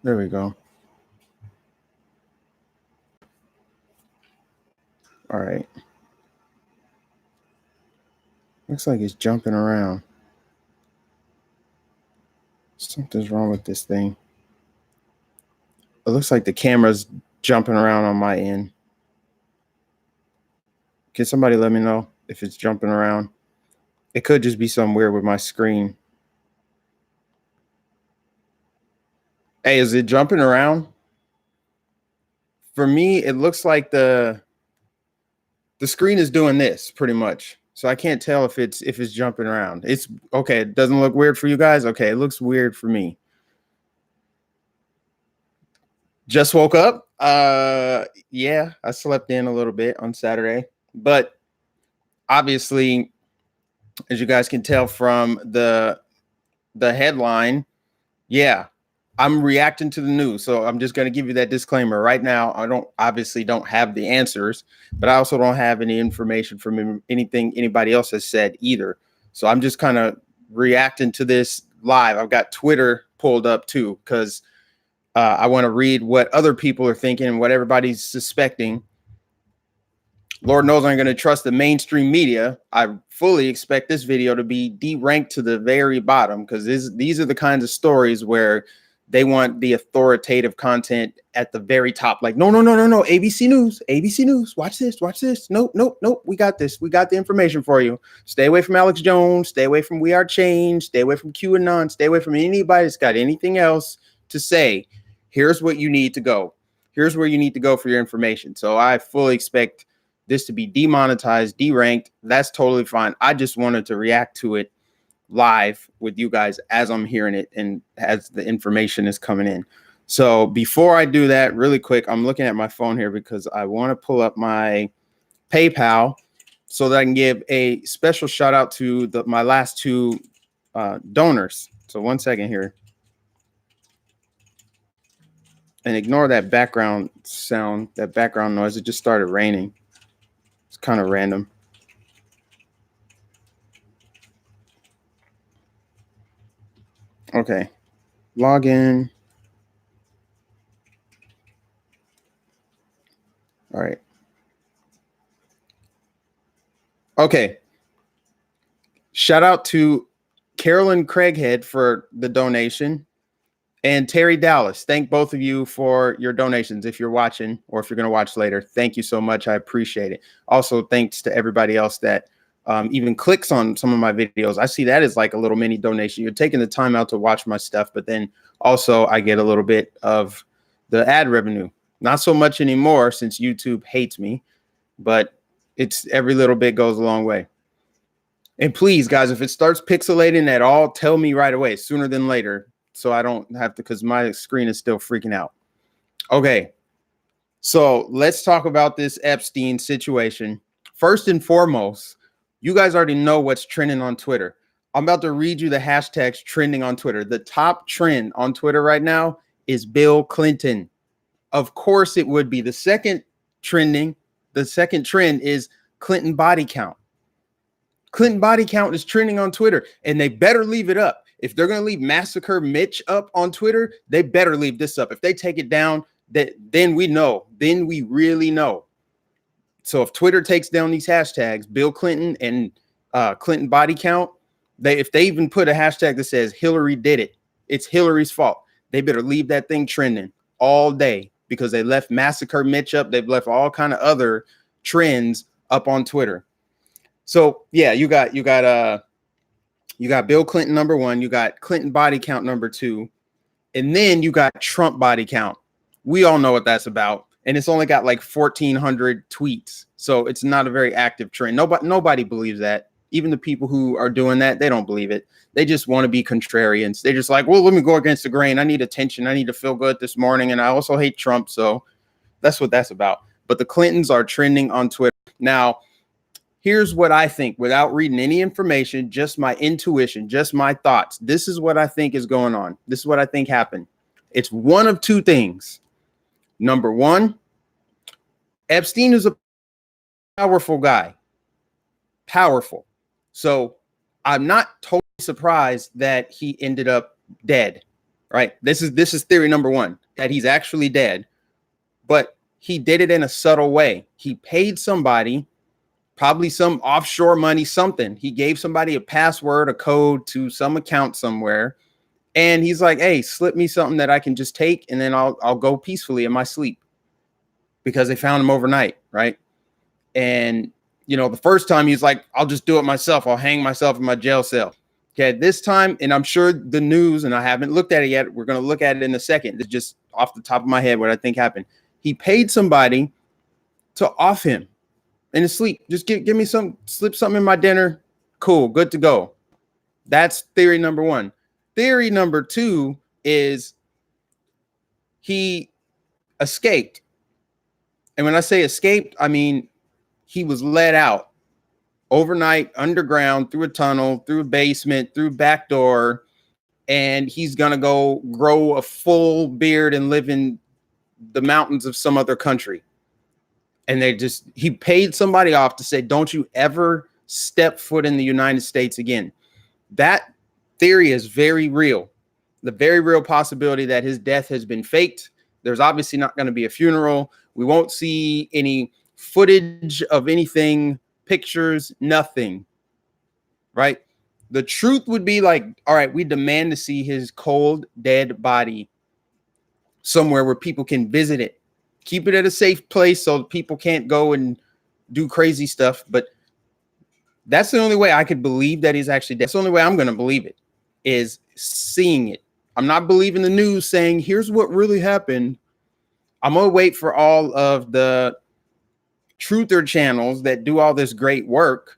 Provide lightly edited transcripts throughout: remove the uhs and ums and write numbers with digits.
There we go. All right. Looks like it's jumping around. Something's wrong with this thing. It looks like the camera's jumping around on my end. Can somebody let me know if it's jumping around? It could just be something weird with my screen. Hey, is it jumping around? For me, it looks like the screen is doing this pretty much. So I can't tell if it's jumping around. It's okay. It doesn't look weird for you guys. Okay, it looks weird for me. Just woke up. Yeah, I slept in a little bit on Saturday, but obviously, as you guys can tell from the headline, yeah, I'm reacting to the news. So I'm just going to give you that disclaimer right now. I don't have the answers, but I also don't have any information from anything anybody else has said either. So I'm just kind of reacting to this live. I've got Twitter pulled up too, because I want to read what other people are thinking and what everybody's suspecting. Lord knows I'm going to trust the mainstream media. I fully expect this video to be deranked to the very bottom, because these are the kinds of stories where they want the authoritative content at the very top. Like, no. ABC News. Watch this. Nope. We got this. We got the information for you. Stay away from Alex Jones. Stay away from We Are Change. Stay away from QAnon. Stay away from anybody that's got anything else to say. Here's what you need to go. Here's where you need to go for your information. So I fully expect this to be demonetized, deranked. That's totally fine. I just wanted to react to it live with you guys as I'm hearing it and as the information is coming in. So before I do that, really quick, I'm looking at my phone here because I want to pull up my PayPal so that I can give a special shout out to my last two donors. So 1 second here. And ignore that background sound, that background noise. It just started raining. It's kind of random. Okay, log in. All right. Okay. Shout out to Carolyn Craighead for the donation, and Terry Dallas. Thank both of you for your donations. If you're watching or if you're going to watch later, thank you so much. I appreciate it. Also, thanks to everybody else that even clicks on some of my videos. I see that as like a little mini donation. You're taking the time out to watch my stuff, but then also I get a little bit of the ad revenue. Not so much anymore since YouTube hates me, but it's every little bit goes a long way. And please, guys, if it starts pixelating at all, tell me right away, sooner than later, so I don't have to, because my screen is still freaking out. Okay, so let's talk about this Epstein situation. First and foremost, you guys already know what's trending on Twitter. I'm about to read you the hashtags trending on Twitter. The top trend on Twitter right now is Bill Clinton. Of course it would be. The second trend is Clinton body count. Clinton body count is trending on Twitter, and they better leave it up. If they're going to leave Massacre Mitch up on Twitter, they better leave this up. If they take it down, then we know. Then we really know. So if Twitter takes down these hashtags, Bill Clinton and Clinton body count, if they even put a hashtag that says Hillary did it, it's Hillary's fault, they better leave that thing trending all day, because they left Massacre Mitch up. They've left all kind of other trends up on Twitter. So yeah, you got Bill Clinton number one, you got Clinton body count number two, and then you got Trump body count. We all know what that's about, and it's only got like 1,400 tweets, so it's not a very active trend. Nobody believes that. Even the people who are doing that, they don't believe it. They just want to be contrarians. They're just like, well, let me go against the grain. I need attention. I need to feel good this morning, and I also hate Trump, so that's what that's about. But the Clintons are trending on Twitter now. Here's what I think, without reading any information, just my intuition, just my thoughts. This is what I think is going on. This is what I think happened. It's one of two things. Number one, Epstein is a powerful guy. Powerful. So I'm not totally surprised that he ended up dead, right? This is theory number one, that he's actually dead, but he did it in a subtle way. He paid somebody, probably some offshore money, something. He gave somebody a password, a code to some account somewhere. And he's like, hey, slip me something that I can just take, and then I'll go peacefully in my sleep, because they found him overnight, right? And, you know, the first time he's like, I'll just do it myself. I'll hang myself in my jail cell. Okay, this time, and I'm sure the news, and I haven't looked at it yet, we're going to look at it in a second. It's just off the top of my head what I think happened. He paid somebody to off him in his sleep. Just give me some, slip something in my dinner. Cool, good to go. That's theory number one. Theory number two is he escaped. And when I say escaped, I mean he was let out overnight, underground, through a tunnel, through a basement, through a back door, and he's gonna go grow a full beard and live in the mountains of some other country. And he paid somebody off to say, don't you ever step foot in the United States again. That theory is very real. The very real possibility that his death has been faked. There's obviously not going to be a funeral. We won't see any footage of anything, pictures, nothing, right? The truth would be like, all right, we demand to see his cold, dead body somewhere where people can visit it. Keep it at a safe place so people can't go and do crazy stuff. But that's the only way I could believe that he's actually dead. That's the only way I'm going to believe it, is seeing it. I'm not believing the news saying, here's what really happened. I'm going to wait for all of the truther channels that do all this great work,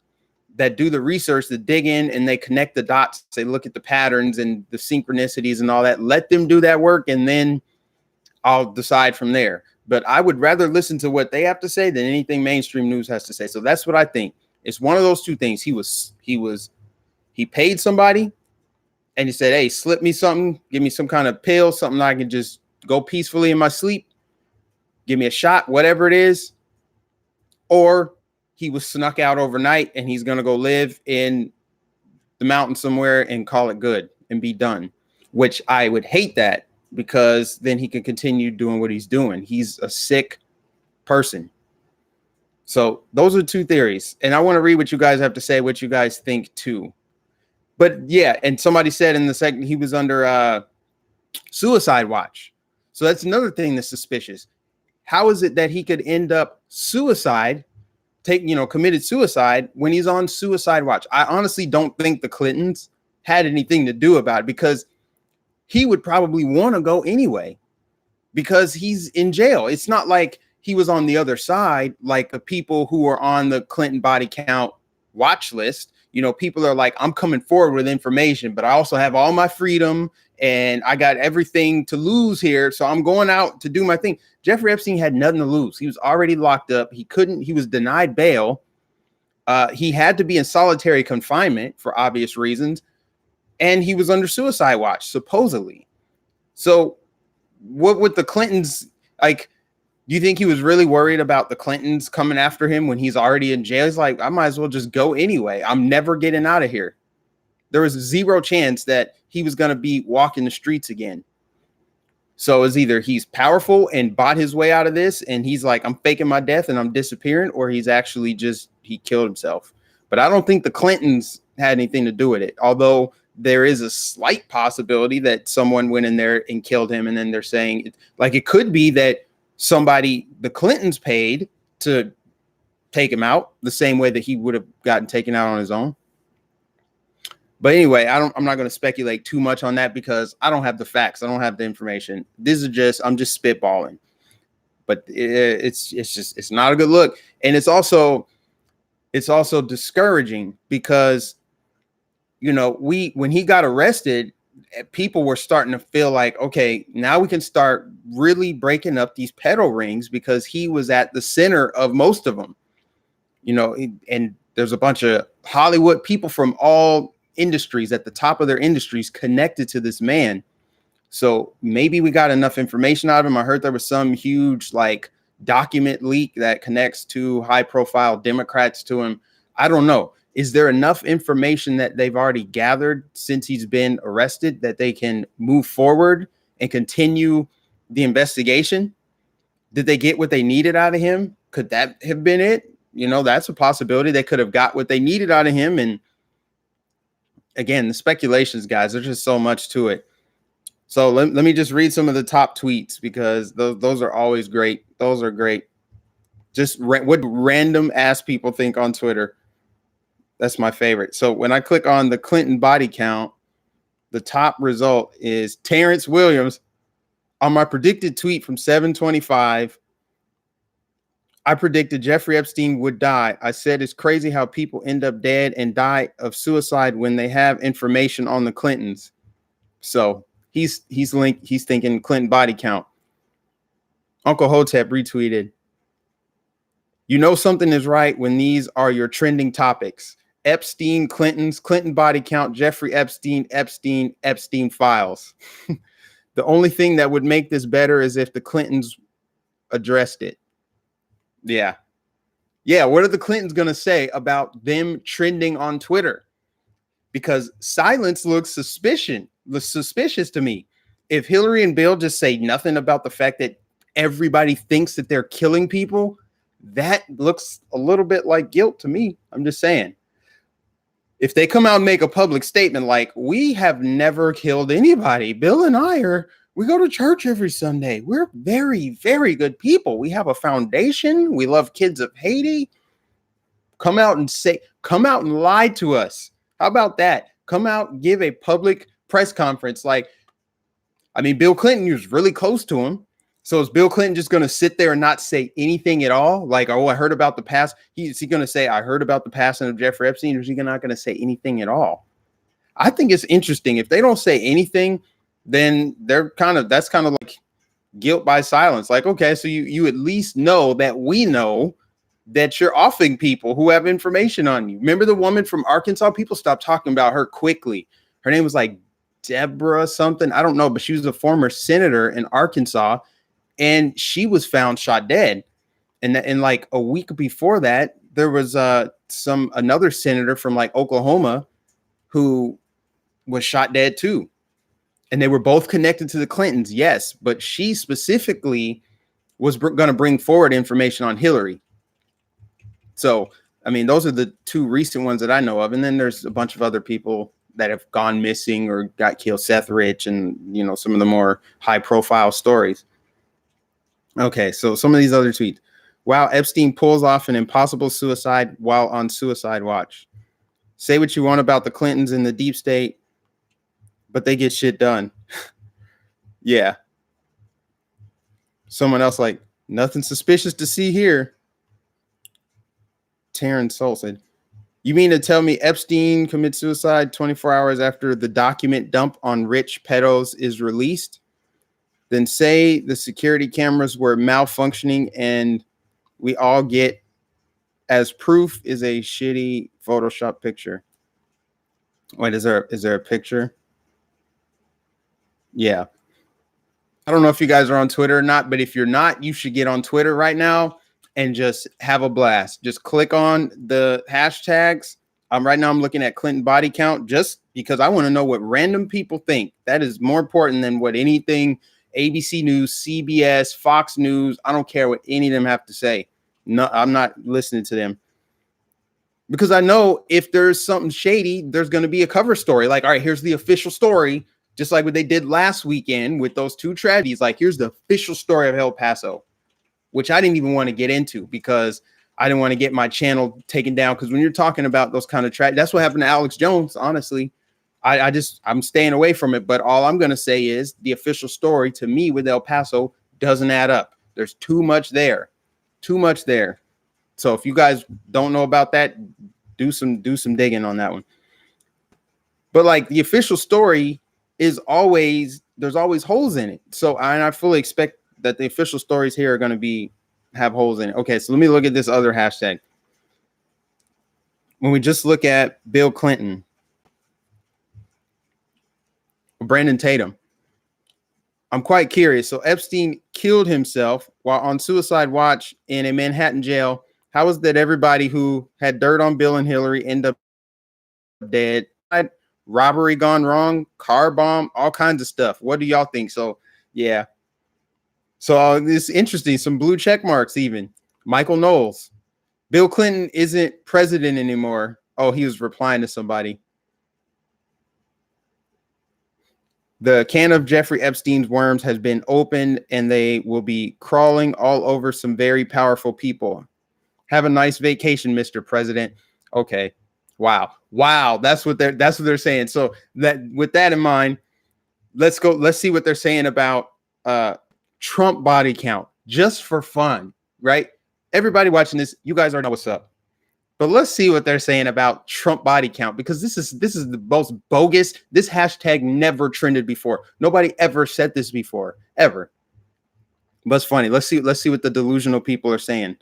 that do the research, that dig in and they connect the dots. They look at the patterns and the synchronicities and all that. Let them do that work, and then I'll decide from there. But I would rather listen to what they have to say than anything mainstream news has to say. So that's what I think. It's one of those two things. He paid somebody and he said, hey, slip me something, give me some kind of pill, something I can just go peacefully in my sleep, give me a shot, whatever it is. Or he was snuck out overnight and he's going to go live in the mountain somewhere and call it good and be done, which I would hate that, because then he can continue doing what he's doing. He's a sick person. So those are two theories. And I want to read what you guys have to say, what you guys think too. But yeah, and somebody said in the second he was under suicide watch. So that's another thing that's suspicious. How is it that he could end up committed suicide when he's on suicide watch? I honestly don't think the Clintons had anything to do about it, because he would probably want to go anyway, because he's in jail. It's not like he was on the other side, like the people who are on the Clinton body count watch list. You know, people are like, I'm coming forward with information, but I also have all my freedom and I got everything to lose here. So I'm going out to do my thing. Jeffrey Epstein had nothing to lose. He was already locked up. He was denied bail. He had to be in solitary confinement for obvious reasons. And he was under suicide watch, supposedly. So what would the Clintons, like, do you think he was really worried about the Clintons coming after him when he's already in jail? He's like, I might as well just go anyway. I'm never getting out of here. There was zero chance that he was going to be walking the streets again. So it's either he's powerful and bought his way out of this, and he's like, I'm faking my death and I'm disappearing, or he's actually he killed himself. But I don't think the Clintons had anything to do with it. Although there is a slight possibility that someone went in there and killed him. And then they're saying, like, it could be that the Clintons paid to take him out the same way that he would have gotten taken out on his own. But anyway, I'm not going to speculate too much on that, because I don't have the facts. I don't have the information. I'm just spitballing. But it's not a good look. And it's also discouraging, because, you know, when he got arrested, people were starting to feel like, okay, now we can start really breaking up these pedo rings, because he was at the center of most of them, you know, and there's a bunch of Hollywood people from all industries at the top of their industries connected to this man. So maybe we got enough information out of him. I heard there was some huge like document leak that connects to high profile Democrats to him. I don't know. Is there enough information that they've already gathered since he's been arrested that they can move forward and continue the investigation? Did they get what they needed out of him? Could that have been it? You know, that's a possibility. They could have got what they needed out of him. And again, the speculations, guys, there's just so much to it. So let me just read some of the top tweets, because those are always great. Those are great. Just what random ass people think on Twitter. That's my favorite. So when I click on the Clinton body count, the top result is Terrence Williams. On my predicted tweet from 7/25, I predicted Jeffrey Epstein would die. I said it's crazy how people end up dead and die of suicide when they have information on the Clintons. So he's thinking Clinton body count. Uncle Hotep retweeted, you know something is right when these are your trending topics. Epstein, Clintons, Clinton body count, Jeffrey Epstein, Epstein files. The only thing that would make this better is if the Clintons addressed it. Yeah. Yeah. What are the Clintons going to say about them trending on Twitter? Because silence looks suspicious to me. If Hillary and Bill just say nothing about the fact that everybody thinks that they're killing people, that looks a little bit like guilt to me. I'm just saying. If they come out and make a public statement like, we have never killed anybody, Bill and I we go to church every Sunday. We're very, very good people. We have a foundation. We love kids of Haiti. Come out and lie to us. How about that? Come out, give a public press conference. Like, I mean, Bill Clinton was really close to him. So is Bill Clinton just going to sit there and not say anything at all? Like, oh, I heard about the past. Is he going to say, I heard about the passing of Jeffrey Epstein? Or is he not going to say anything at all? I think it's interesting. If they don't say anything, then that's kind of like guilt by silence. Like, okay, so you at least know that we know that you're offing people who have information on you. Remember the woman from Arkansas? People stopped talking about her quickly. Her name was like Deborah something. I don't know, but she was a former senator in Arkansas. And she was found shot dead. And like a week before that, there was another senator from like Oklahoma who was shot dead too. And they were both connected to the Clintons, yes. But she specifically was going to bring forward information on Hillary. So, I mean, those are the two recent ones that I know of. And then there's a bunch of other people that have gone missing or got killed. Seth Rich and, you know, some of the more high profile stories. Okay, so some of these other tweets. Wow, Epstein pulls off an impossible suicide while on suicide watch. Say what you want about the Clintons and the deep state, but they get shit done. Yeah. Someone else like, nothing suspicious to see here. Terrence Soul said, you mean to tell me Epstein commits suicide 24 hours after the document dump on rich pedos is released? Then say the security cameras were malfunctioning and we all get as proof is a shitty Photoshop picture. Wait, is there a picture? Yeah. I don't know if you guys are on Twitter or not, but if you're not, you should get on Twitter right now and just have a blast. Just click on the hashtags. Right now I'm looking at Clinton body count just because I want to know what random people think. That is more important than what anything ABC News, CBS, Fox News. I don't care what any of them have to say. No, I'm not listening to them. Because I know if there's something shady, there's going to be a cover story. Like, all right, here's the official story. Just like what they did last weekend with those two tragedies. Like, here's the official story of El Paso, which I didn't even want to get into because I didn't want to get my channel taken down. Because when you're talking about those kind of tragedies, that's what happened to Alex Jones, honestly. I'm staying away from it. But all I'm going to say is the official story to me with El Paso doesn't add up. There's too much there. Too much there. So if you guys don't know about that, do some digging on that one. But like the official story is there's always holes in it. So I fully expect that the official stories here are going to have holes in it. Okay, so let me look at this other hashtag. When we just look at Bill Clinton, Brandon Tatum, I'm quite curious. So Epstein killed himself while on suicide watch in a Manhattan jail. How is that everybody who had dirt on Bill and Hillary end up dead? Robbery gone wrong, car bomb, all kinds of stuff. What do y'all think? So Yeah. So it's interesting. Some blue check marks even. Michael Knowles. Bill Clinton isn't president anymore. Oh, he was replying to somebody. The can of Jeffrey Epstein's worms has been opened, and they will be crawling all over some very powerful people. Have a nice vacation, Mr. President. Okay. Wow. That's what they're saying. So that with that in mind, let's see what they're saying about Trump body count, just for fun, right? Everybody watching this, you guys already know what's up. But let's see what they're saying about Trump body count, because this is the most bogus. This hashtag never trended before. Nobody ever said this before, ever. But it's funny. Let's see what the delusional people are saying.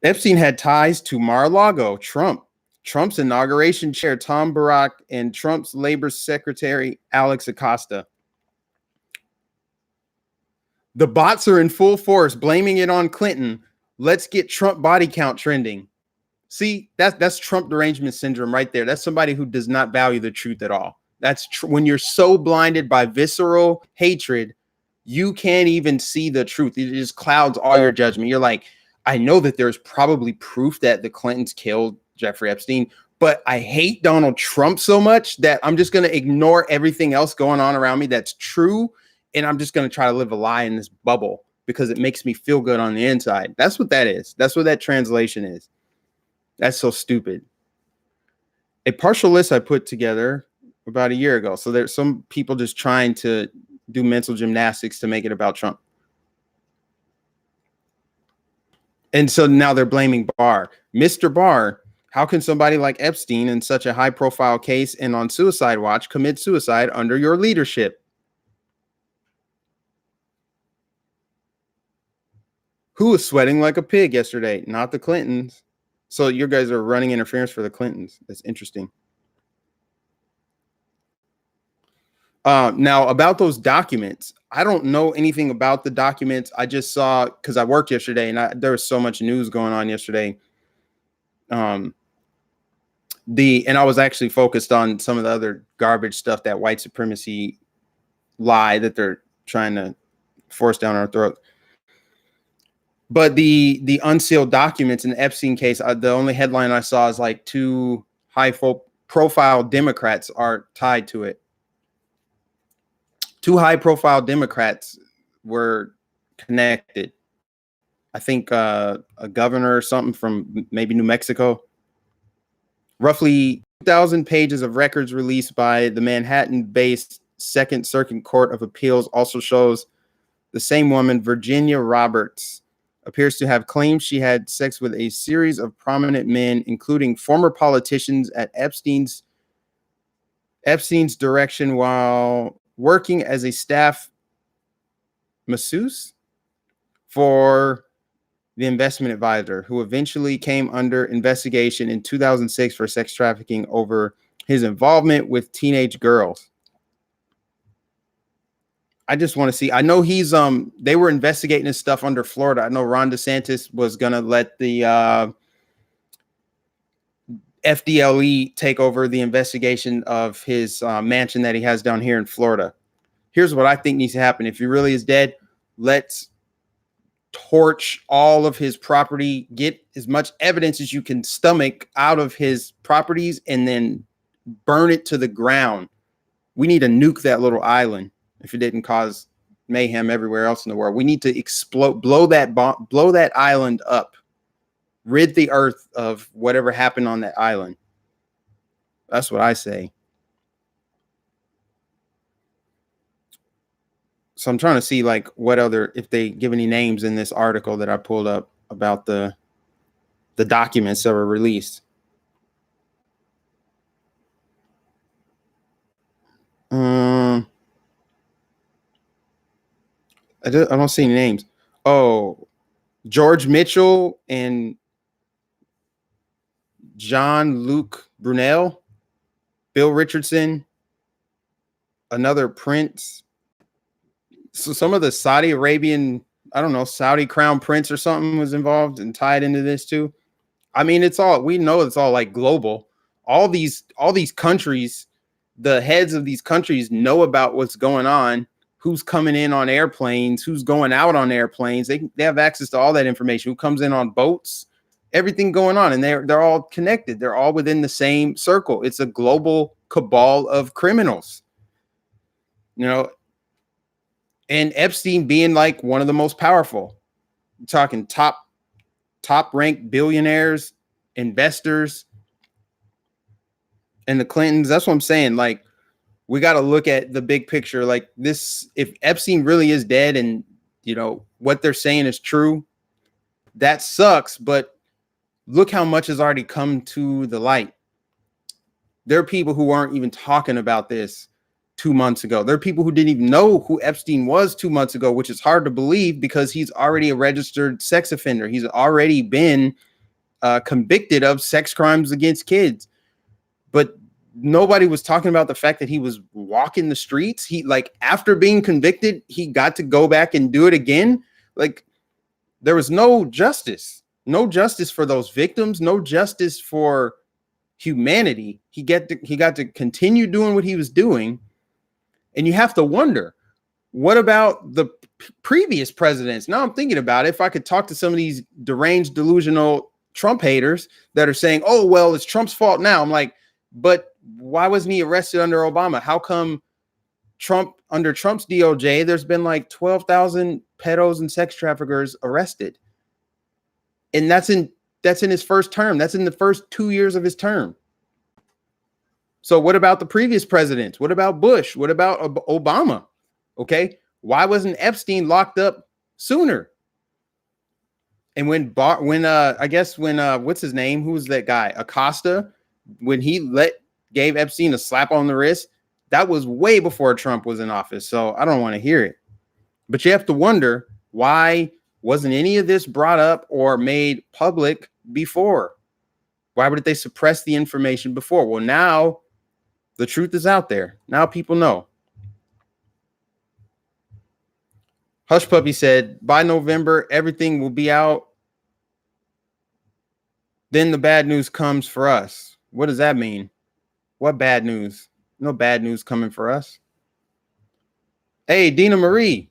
Epstein had ties to Mar-a-Lago, Trump's inauguration chair, Tom Barrack, and Trump's labor secretary, Alex Acosta. The bots are in full force, blaming it on Clinton. Let's get Trump body count trending. See, that's Trump derangement syndrome right there. That's somebody who does not value the truth at all. That's when you're so blinded by visceral hatred, you can't even see the truth. It just clouds all your judgment. You're like, I know that there's probably proof that the Clintons killed Jeffrey Epstein, but I hate Donald Trump so much that I'm just going to ignore everything else going on around me that's true. And I'm just going to try to live a lie in this bubble because it makes me feel good on the inside. That's what that is. That's what that translation is. That's so stupid. A partial list I put together about a year ago. So there's some people just trying to do mental gymnastics to make it about Trump. And so now they're blaming Barr. Mr. Barr, how can somebody like Epstein in such a high profile case and on suicide watch commit suicide under your leadership? Who was sweating like a pig yesterday? Not the Clintons. So you guys are running interference for the Clintons. That's interesting. Now about those documents, I don't know anything about the documents. I just saw, because I worked yesterday and there was so much news going on yesterday. And I was actually focused on some of the other garbage stuff, that white supremacy lie that they're trying to force down our throat. But the unsealed documents in the Epstein case, the only headline I saw is like 2 high-profile Democrats are tied to it. 2 high-profile Democrats were connected. I think a governor or something from maybe New Mexico. Roughly 2,000 pages of records released by the Manhattan-based Second Circuit Court of Appeals also shows the same woman, Virginia Roberts, appears to have claimed she had sex with a series of prominent men, including former politicians at Epstein's direction while working as a staff masseuse for the investment advisor, who eventually came under investigation in 2006 for sex trafficking over his involvement with teenage girls. I just want to see. I know they were investigating his stuff under Florida. I know Ron DeSantis was going to let the FDLE take over the investigation of his mansion that he has down here in Florida. Here's what I think needs to happen. If he really is dead, let's torch all of his property, get as much evidence as you can stomach out of his properties, and then burn it to the ground. We need to nuke that little island if it didn't cause mayhem everywhere else in the world. We need to blow that island up, rid the earth of whatever happened on that island. That's what I say. So I'm trying to see like what other, if they give any names in this article that I pulled up about the documents that were released. I don't see any names. Oh, George Mitchell and Jean-Luc Brunel, Bill Richardson, another prince. So some of the Saudi Arabian, I don't know, Saudi crown prince or something was involved and tied into this too. I mean, we know it's all like global. All these countries, the heads of these countries know about what's going on. who's coming in on airplanes, who's going out on airplanes. They have access to all that information, who comes in on boats, everything going on. And they're all connected. They're all within the same circle. It's a global cabal of criminals, you know, and Epstein being like one of the most powerful. We're talking top ranked billionaires, investors, and the Clintons. That's what I'm saying. Like, we got to look at the big picture. Like this, if Epstein really is dead and, you know, what they're saying is true, that sucks. But look how much has already come to the light. There are people who weren't even talking about this 2 months ago. There are people who didn't even know who Epstein was 2 months ago, which is hard to believe because he's already a registered sex offender. He's already been convicted of sex crimes against kids. But nobody was talking about the fact that he was walking the streets. He, like, after being convicted, he got to go back and do it again. Like, there was no justice for those victims, no justice for humanity. He got to continue doing what he was doing. And you have to wonder, what about the previous presidents? Now I'm thinking about it. If I could talk to some of these deranged, delusional Trump haters that are saying, oh, well, it's Trump's fault now. I'm like, but why wasn't he arrested under Obama? How come under Trump's DOJ, there's been like 12,000 pedos and sex traffickers arrested? And that's in his first term. That's in the first 2 years of his term. So what about the previous presidents? What about Bush? What about Obama? Okay. Why wasn't Epstein locked up sooner? And when what's his name? Who was that guy? Acosta, when he gave Epstein a slap on the wrist, that was way before Trump was in office. So I don't want to hear it. But you have to wonder, why wasn't any of this brought up or made public before? Why would they suppress the information before? Well, now the truth is out there. Now people know. Hush Puppy said, by November, everything will be out. Then the bad news comes for us. What does that mean? What bad news? No bad news coming for us. Hey, Dina Marie.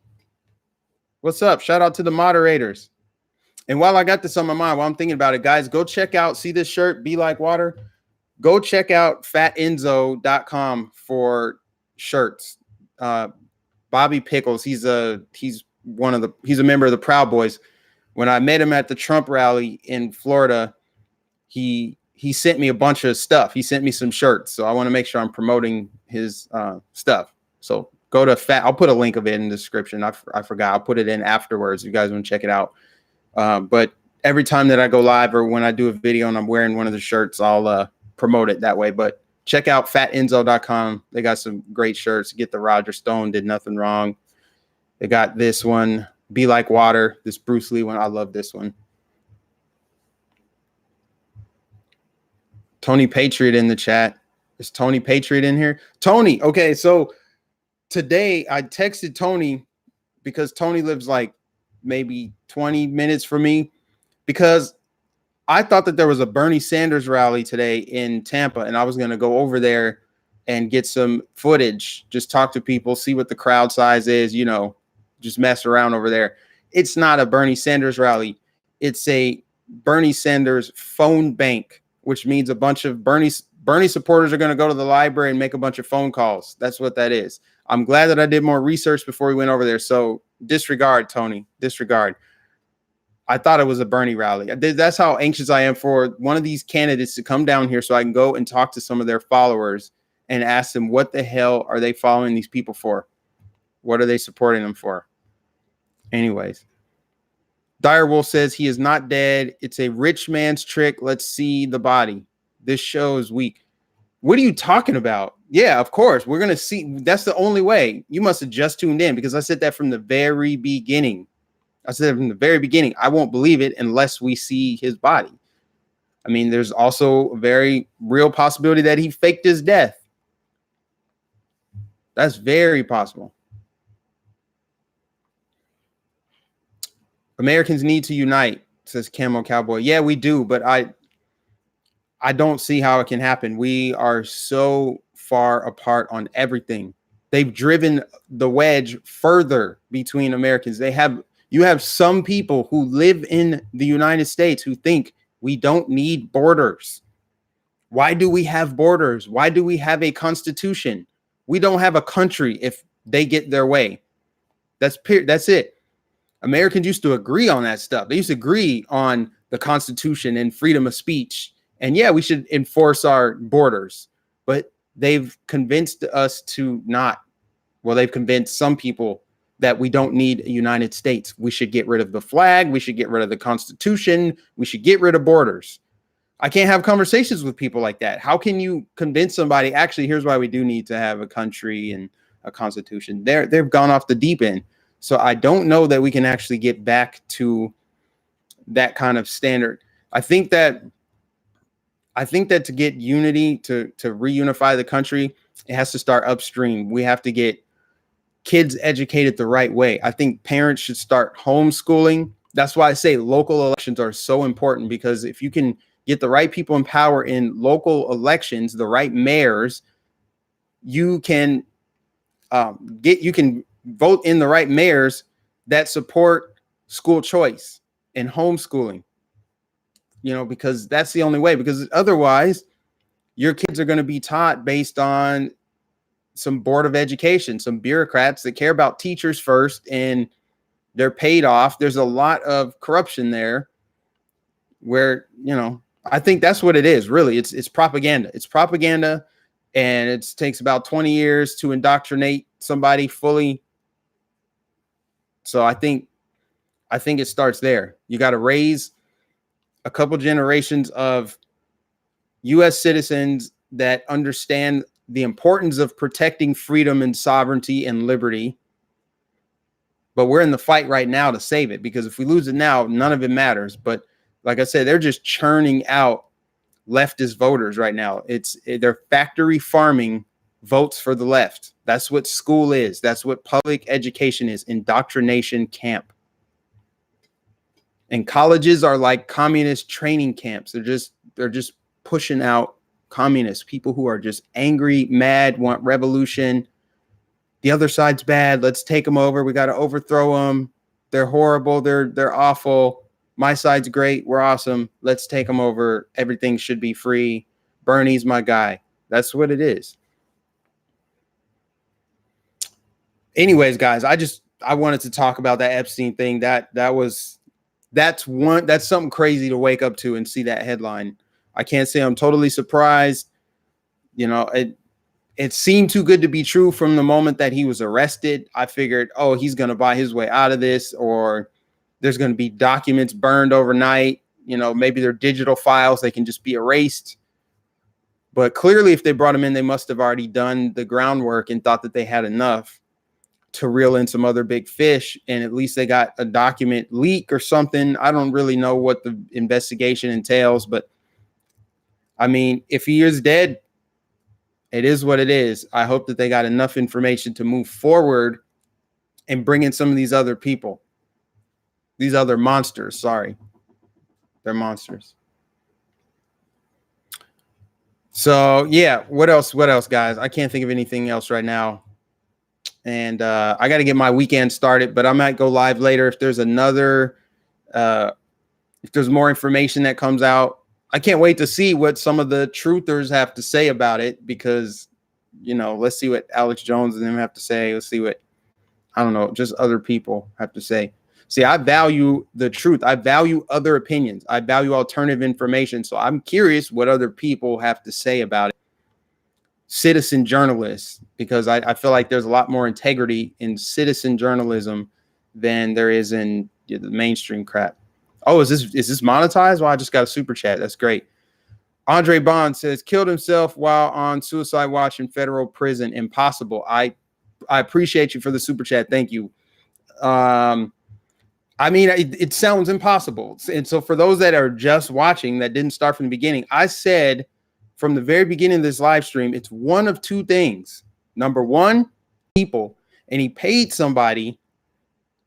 What's up? Shout out to the moderators. And while I got this on my mind, while I'm thinking about it, guys, go check out, see this shirt, Be Like Water. Go check out fatenzo.com for shirts. Bobby Pickles, he's a member of the Proud Boys. When I met him at the Trump rally in Florida, he sent me a bunch of stuff. He sent me some shirts. So I want to make sure I'm promoting his stuff. So go to I'll put a link of it in the description. I forgot. I'll put it in afterwards if you guys want to check it out. But every time that I go live or when I do a video and I'm wearing one of the shirts, I'll promote it that way. But check out fatenzo.com. They got some great shirts. Get the Roger Stone Did Nothing Wrong. They got this one, Be Like Water, this Bruce Lee one. I love this one. Tony Patriot in the chat. Is Tony Patriot in here? Tony, okay, so today I texted Tony because Tony lives like maybe 20 minutes from me, because I thought that there was a Bernie Sanders rally today in Tampa, and I was going to go over there and get some footage, just talk to people, see what the crowd size is, you know, just mess around over there. It's not a Bernie Sanders rally. It's a Bernie Sanders phone bank, which means a bunch of Bernie supporters are going to go to the library and make a bunch of phone calls. That's what that is. I'm glad that I did more research before we went over there. So disregard, Tony, disregard. I thought it was a Bernie rally. That's how anxious I am for one of these candidates to come down here so I can go and talk to some of their followers and ask them, what the hell are they following these people for? What are they supporting them for? Anyways, Direwolf says he is not dead. It's a rich man's trick. Let's see the body. This show is weak. What are you talking about? Yeah, of course. We're going to see. That's the only way. You must have just tuned in, because I said that from the very beginning. I won't believe it unless we see his body. I mean, there's also a very real possibility that he faked his death. That's very possible. Americans need to unite, says Camo Cowboy. Yeah, we do, but I don't see how it can happen. We are so far apart on everything. They've driven the wedge further between Americans. You have some people who live in the United States who think we don't need borders. Why do we have borders? Why do we have a constitution? We don't have a country if they get their way. That's it. Americans used to agree on that stuff. They used to agree on the Constitution and freedom of speech. And yeah, we should enforce our borders. But they've convinced us to not. Well, they've convinced some people that we don't need a United States. We should get rid of the flag. We should get rid of the Constitution. We should get rid of borders. I can't have conversations with people like that. How can you convince somebody, actually, here's why we do need to have a country and a constitution? They've gone off the deep end. So I don't know that we can actually get back to that kind of standard. I think that to get unity, to reunify the country, it has to start upstream. We have to get kids educated the right way. I think parents should start homeschooling. That's why I say local elections are so important, because if you can get the right people in power in local elections, the right mayors, you can vote in the right mayors that support school choice and homeschooling, because that's the only way, because otherwise your kids are going to be taught based on some board of education, some bureaucrats that care about teachers first, and they're paid off. There's a lot of corruption there where, I think that's what it is. Really, it's propaganda. It's propaganda, and it takes about 20 years to indoctrinate somebody fully. So I think it starts there. You got to raise a couple generations of U.S. citizens that understand the importance of protecting freedom and sovereignty and liberty. But we're in the fight right now to save it, because if we lose it now, none of it matters. But like I said, they're just churning out leftist voters right now. They're factory farming votes for the left. That's what school is. That's what public education is. Indoctrination camp. And colleges are like communist training camps. They're just pushing out communists, people who are just angry, mad, want revolution. The other side's bad. Let's take them over. We got to overthrow them. They're horrible. They're awful. My side's great. We're awesome. Let's take them over. Everything should be free. Bernie's my guy. That's what it is. Anyways, guys, I wanted to talk about that Epstein thing. That's something crazy to wake up to and see that headline. I can't say I'm totally surprised. It seemed too good to be true from the moment that he was arrested. I figured, oh, he's going to buy his way out of this, or there's going to be documents burned overnight. Maybe they're digital files. They can just be erased. But clearly, if they brought him in, they must have already done the groundwork and thought that they had enough to reel in some other big fish. And at least they got a document leak or something. I don't really know what the investigation entails, but I mean, if he is dead, it is what it is. I hope that they got enough information to move forward and bring in some of these other people. These other monsters, sorry. They're monsters. So, yeah, what else, guys? I can't think of anything else right now. And I got to get my weekend started, but I might go live later if there's if there's more information that comes out. I can't wait to see what some of the truthers have to say about it, because, let's see what Alex Jones and them have to say. Let's see what, I don't know, just other people have to say. See, I value the truth. I value other opinions. I value alternative information. So I'm curious what other people have to say about it. Citizen journalists, because I feel like there's a lot more integrity in citizen journalism than there is in the mainstream crap. Oh, is this monetized? Well, I just got a super chat. That's great. Andre Bond says, killed himself while on suicide watch in federal prison. Impossible. I appreciate you for the super chat. Thank you. I mean, it sounds impossible. And so for those that are just watching, that didn't start from the beginning, I said from the very beginning of this live stream, it's one of two things. Number one, people. And he paid somebody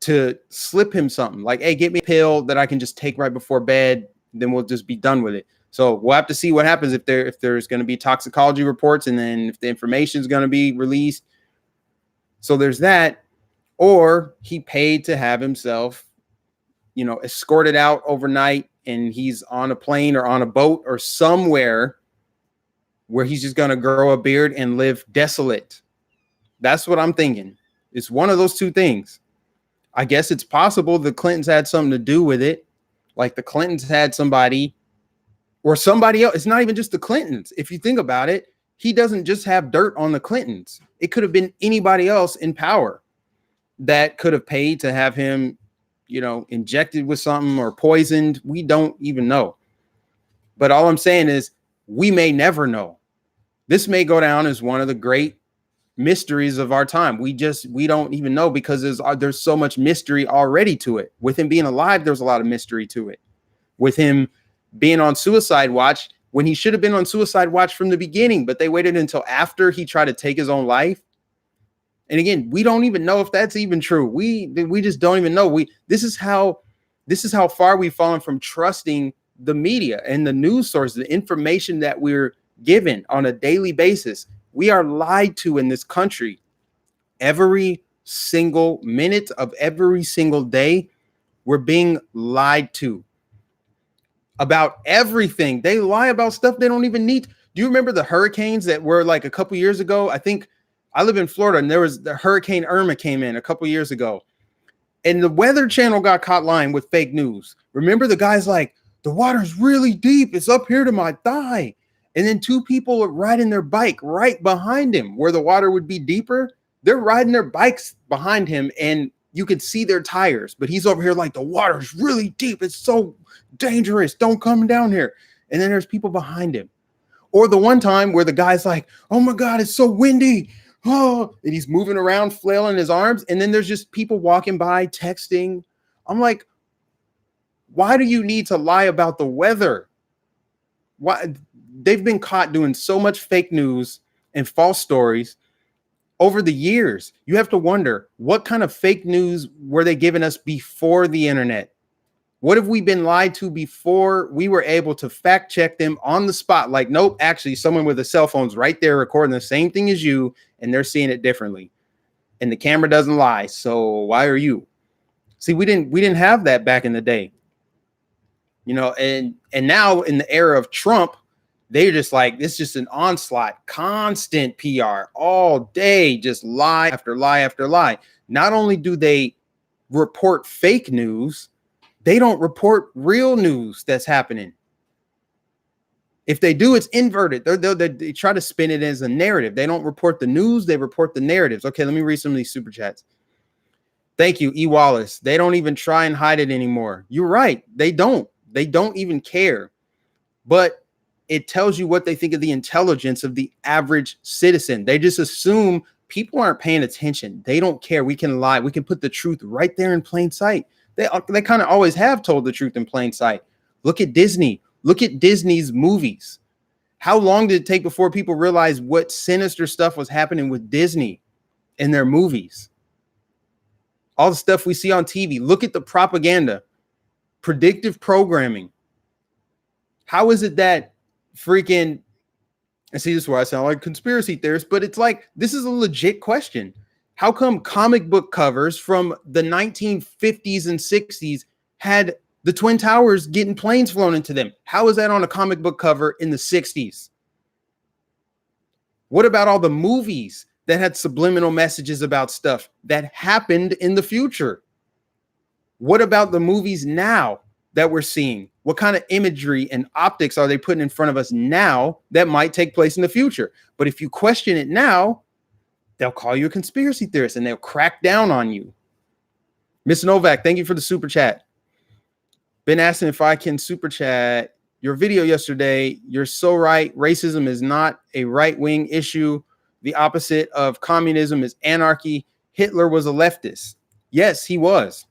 to slip him something like, hey, get me a pill that I can just take right before bed. Then we'll just be done with it. So we'll have to see what happens if there's going to be toxicology reports, and then if the information is going to be released. So there's that. Or he paid to have himself, escorted out overnight, and he's on a plane or on a boat or somewhere where he's just going to grow a beard and live desolate. That's what I'm thinking. It's one of those two things. I guess it's possible the Clintons had something to do with it. Like the Clintons had somebody or somebody else. It's not even just the Clintons. If you think about it, he doesn't just have dirt on the Clintons. It could have been anybody else in power that could have paid to have him, injected with something or poisoned. We don't even know. But all I'm saying is we may never know. This may go down as one of the great mysteries of our time. We don't even know because there's so much mystery already to it. With him being alive, there's a lot of mystery to it. With him being on suicide watch when he should have been on suicide watch from the beginning, but they waited until after he tried to take his own life. And again, we don't even know if that's even true. We just don't even know. This is how far we've fallen from trusting the media and the news sources, the information that we're given on a daily basis. We are lied to in this country every single minute of every single day. We're being lied to about everything. They lie about stuff they don't even need. Do you remember the hurricanes that were like a couple years ago? I think I live in Florida, and there was the Hurricane Irma came in a couple years ago, and the Weather Channel got caught lying with fake news. Remember, the guy's like, the water's really deep. It's up here to my thigh. And then two people are riding their bike right behind him where the water would be deeper. They're riding their bikes behind him, and you could see their tires, but he's over here like, the water's really deep. It's so dangerous. Don't come down here. And then there's people behind him. Or the one time where the guy's like, oh my God, it's so windy. Oh, and he's moving around, flailing his arms. And then there's just people walking by, texting. I'm like, why do you need to lie about the weather? Why? They've been caught doing so much fake news and false stories over the years. You have to wonder, what kind of fake news were they giving us before the internet? What have we been lied to before we were able to fact check them on the spot? Like, nope, actually someone with a cell phone's right there recording the same thing as you, and they're seeing it differently. And the camera doesn't lie. So why are you? See, we didn't have that back in the day. And now in the era of Trump, they're just like, it's just an onslaught, constant PR all day, just lie after lie after lie. Not only do they report fake news, they don't report real news that's happening. If they do, it's inverted. They try to spin it as a narrative. They don't report the news, they report the narratives. Okay, let me read some of these super chats. Thank you, E. Wallace. They don't even try and hide it anymore. You're right. They don't even care. But it tells you what they think of the intelligence of the average citizen. They just assume people aren't paying attention. They don't care. We can lie. We can put the truth right there in plain sight. They kind of always have told the truth in plain sight. Look at Disney. Look at Disney's movies. How long did it take before people realized what sinister stuff was happening with Disney in their movies? All the stuff we see on TV. Look at the propaganda, predictive programming. How is it that freaking, and see, this is where I sound like a conspiracy theorist, but it's like, this is a legit question. How come comic book covers from the 1950s and 60s had the Twin Towers getting planes flown into them? How is that on a comic book cover in the 60s? What about all the movies that had subliminal messages about stuff that happened in the future? What about the movies now that we're seeing? What kind of imagery and optics are they putting in front of us now that might take place in the future? But if you question it now, they'll call you a conspiracy theorist and they'll crack down on you. Miss Novak, thank you for the super chat. Been asking if I can super chat your video yesterday. You're so right. Racism is not a right-wing issue. The opposite of communism is anarchy. Hitler was a leftist. Yes, he was.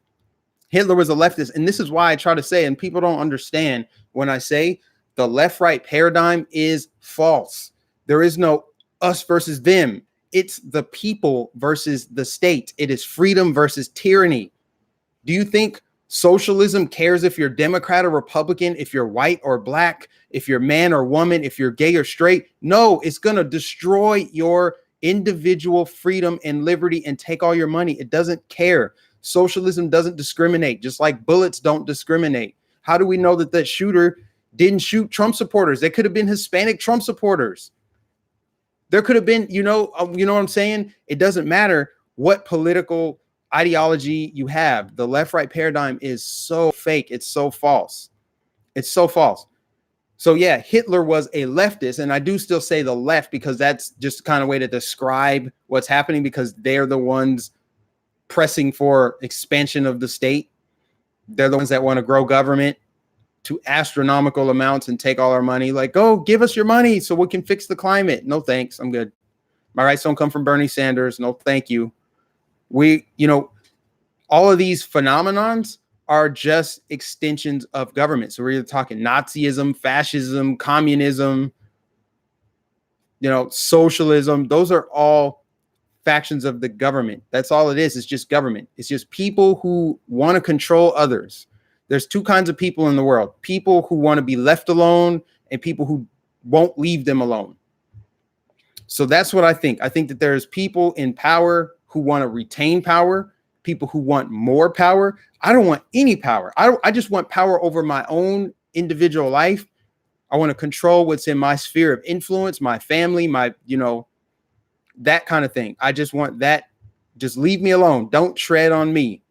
Hitler was a leftist. And this is why I try to say, and people don't understand when I say the left-right paradigm is false. There is no us versus them. It's the people versus the state. It is freedom versus tyranny. Do you think socialism cares if you're Democrat or Republican, if you're white or black, if you're man or woman, if you're gay or straight? No, it's going to destroy your individual freedom and liberty and take all your money. It doesn't care. Socialism doesn't discriminate, just like bullets don't discriminate. How do we know that that shooter didn't shoot Trump supporters? They could have been Hispanic Trump supporters. There could have been, you know what I'm saying? It doesn't matter what political ideology you have. The left-right paradigm is so fake. It's so false. It's so false. So yeah, Hitler was a leftist, and I do still say the left because that's just kind of way to describe what's happening, because they're the ones pressing for expansion of the state. They're the ones that want to grow government to astronomical amounts and take all our money. Like, go give us your money so we can fix the climate. No, thanks. I'm good. My rights don't come from Bernie Sanders. No, thank you. All of these phenomenons are just extensions of government. So we're either talking Nazism, fascism, communism, socialism. Those are all factions of the government. That's all it is. It's just government. It's just people who want to control others. There's two kinds of people in the world: people who want to be left alone and people who won't leave them alone. So that's what I think. I think that there's people in power who want to retain power, people who want more power. I don't want any power. I just want power over my own individual life. I want to control what's in my sphere of influence, my family, that kind of thing. I just want that. Just leave me alone. Don't tread on me.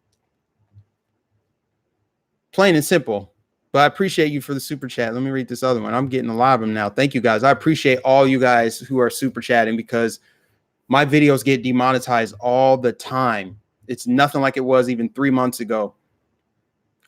Plain and simple. But I appreciate you for the super chat. Let me read this other one. I'm getting a lot of them now. Thank you guys. I appreciate all you guys who are super chatting, because my videos get demonetized all the time. It's nothing like it was even 3 months ago.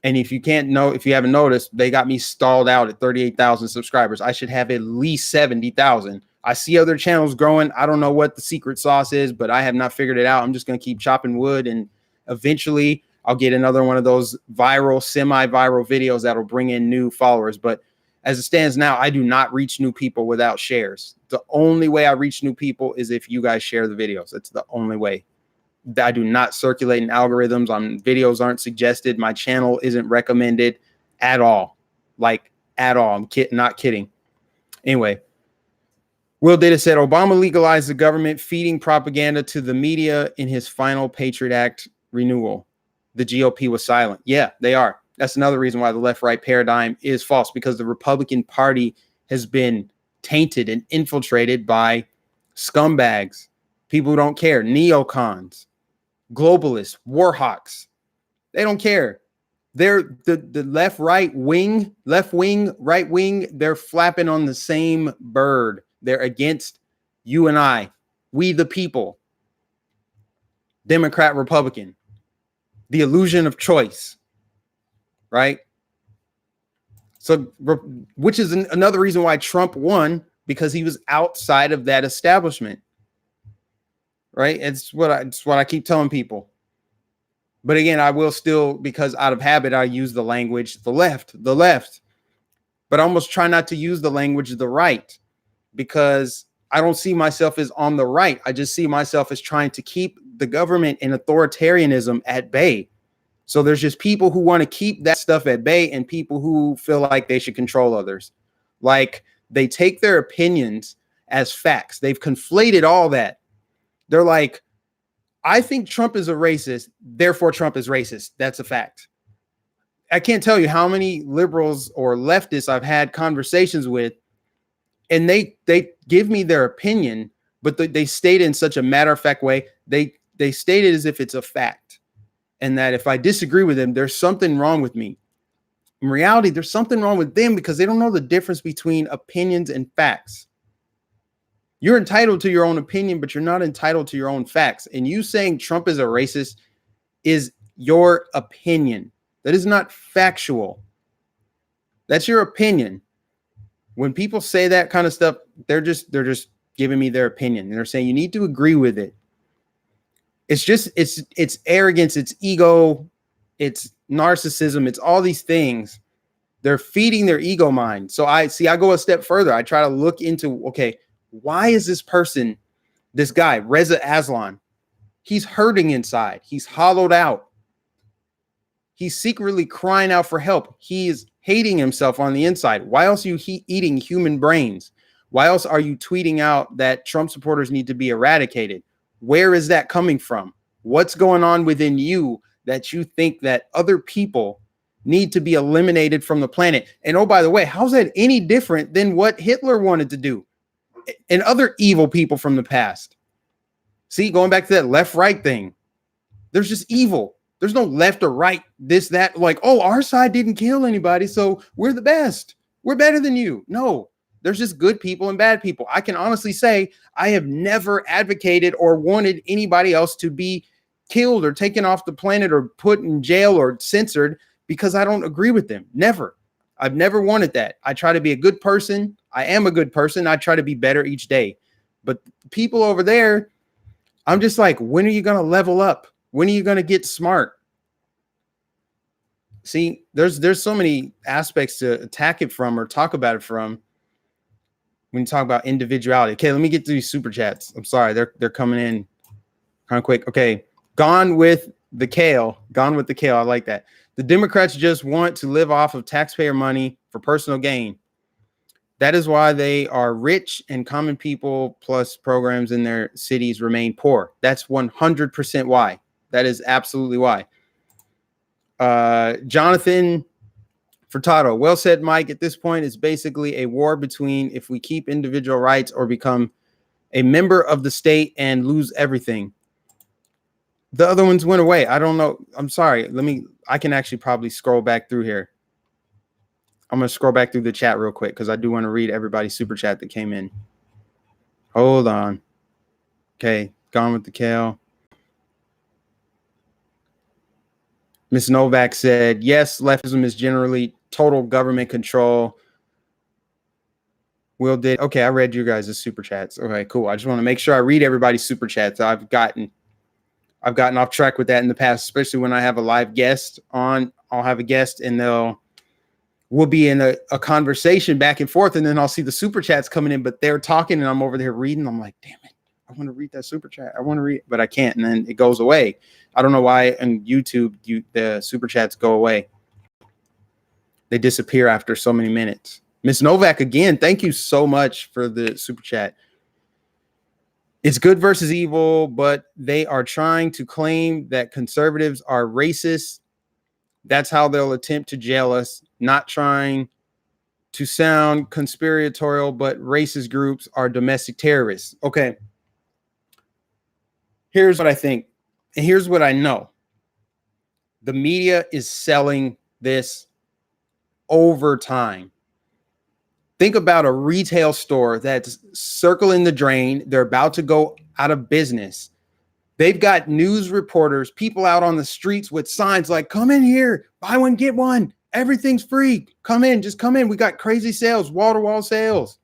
And if you haven't noticed, they got me stalled out at 38,000 subscribers. I should have at least 70,000. I see other channels growing. I don't know what the secret sauce is, but I have not figured it out. I'm just going to keep chopping wood, and eventually I'll get another one of those viral, semi-viral videos that'll bring in new followers. But as it stands now, I do not reach new people without shares. The only way I reach new people is if you guys share the videos. That's the only way. I do not circulate in algorithms. Videos aren't suggested. My channel isn't recommended at all. Like, at all. I'm not kidding. Anyway, Will Data said Obama legalized the government feeding propaganda to the media in his final Patriot Act renewal. The GOP was silent. Yeah, they are. That's another reason why the left-right paradigm is false, because the Republican Party has been tainted and infiltrated by scumbags, people who don't care, neocons, globalists, war hawks. They don't care. They're the left wing, right wing. They're flapping on the same bird. They're against you and I, we the people, Democrat, Republican, the illusion of choice, right? So, which is another reason why Trump won, because he was outside of that establishment. Right? It's what I keep telling people. But again, I will still, because out of habit, I use the language, the left, but I almost try not to use the language, the right, because I don't see myself as on the right. I just see myself as trying to keep the government and authoritarianism at bay. So there's just people who want to keep that stuff at bay, and people who feel like they should control others. Like, they take their opinions as facts. They've conflated all that. They're like, I think Trump is a racist, therefore Trump is racist. That's a fact. I can't tell you how many liberals or leftists I've had conversations with, and they give me their opinion, but they state it in such a matter-of-fact way. They state it as if it's a fact, and that if I disagree with them, there's something wrong with me. In reality, there's something wrong with them, because they don't know the difference between opinions and facts. You're entitled to your own opinion, but you're not entitled to your own facts. And you saying Trump is a racist is your opinion. That is not factual. That's your opinion. When people say that kind of stuff, they're just giving me their opinion. And they're saying you need to agree with it. It's just, it's arrogance, it's ego, it's narcissism, it's all these things. They're feeding their ego mind. So I go a step further. I try to look into, okay, why is this person, this guy, Reza Aslan, he's hurting inside. He's hollowed out. He's secretly crying out for help. He is hating himself on the inside. Why else are you eating human brains? Why else are you tweeting out that Trump supporters need to be eradicated? Where is that coming from? What's going on within you that you think that other people need to be eliminated from the planet? And oh, by the way, how's that any different than what Hitler wanted to do and other evil people from the past? See, going back to that left-right thing, there's just evil. There's no left or right, this, that, like, oh, our side didn't kill anybody, so we're the best. We're better than you. No, there's just good people and bad people. I can honestly say I have never advocated or wanted anybody else to be killed or taken off the planet or put in jail or censored because I don't agree with them. Never. I've never wanted that. I try to be a good person. I am a good person. I try to be better each day. But people over there, I'm just like, when are you going to level up? When are you going to get smart? See, there's so many aspects to attack it from or talk about it from when you talk about individuality. Okay, let me get to these super chats. I'm sorry, they're coming in kind of quick. Okay, gone with the kale. Gone with the kale. I like that. The Democrats just want to live off of taxpayer money for personal gain. That is why they are rich and common people plus programs in their cities remain poor. That's 100% why. That is absolutely why. Jonathan Furtado, well said, Mike. At this point, it's basically a war between if we keep individual rights or become a member of the state and lose everything. The other ones went away. I don't know. I'm sorry. I can actually probably scroll back through here. I'm going to scroll back through the chat real quick because I do want to read everybody's super chat that came in. Hold on. Okay. Gone with the kale. Ms. Novak said, yes, leftism is generally total government control. Will did. Okay, I read you guys' super chats. Okay, cool. I just want to make sure I read everybody's super chats. I've gotten off track with that in the past, especially when I have a live guest on. I'll have a guest and we'll be in a conversation back and forth, and then I'll see the super chats coming in, but they're talking and I'm over there reading. I'm like, damn it. I want to read that super chat. I want to read, but I can't. And then it goes away. I don't know why on YouTube, the super chats go away. They disappear after so many minutes. Miss Novak, again, thank you so much for the super chat. It's good versus evil, but they are trying to claim that conservatives are racist. That's how they'll attempt to jail us, not trying to sound conspiratorial, but racist groups are domestic terrorists. Okay. Here's what I think, and here's what I know. The media is selling this over time. Think about a retail store that's circling the drain. They're about to go out of business. They've got news reporters, people out on the streets with signs like, come in here, buy one, get one. Everything's free. Come in, just come in. We got crazy sales, wall-to-wall sales,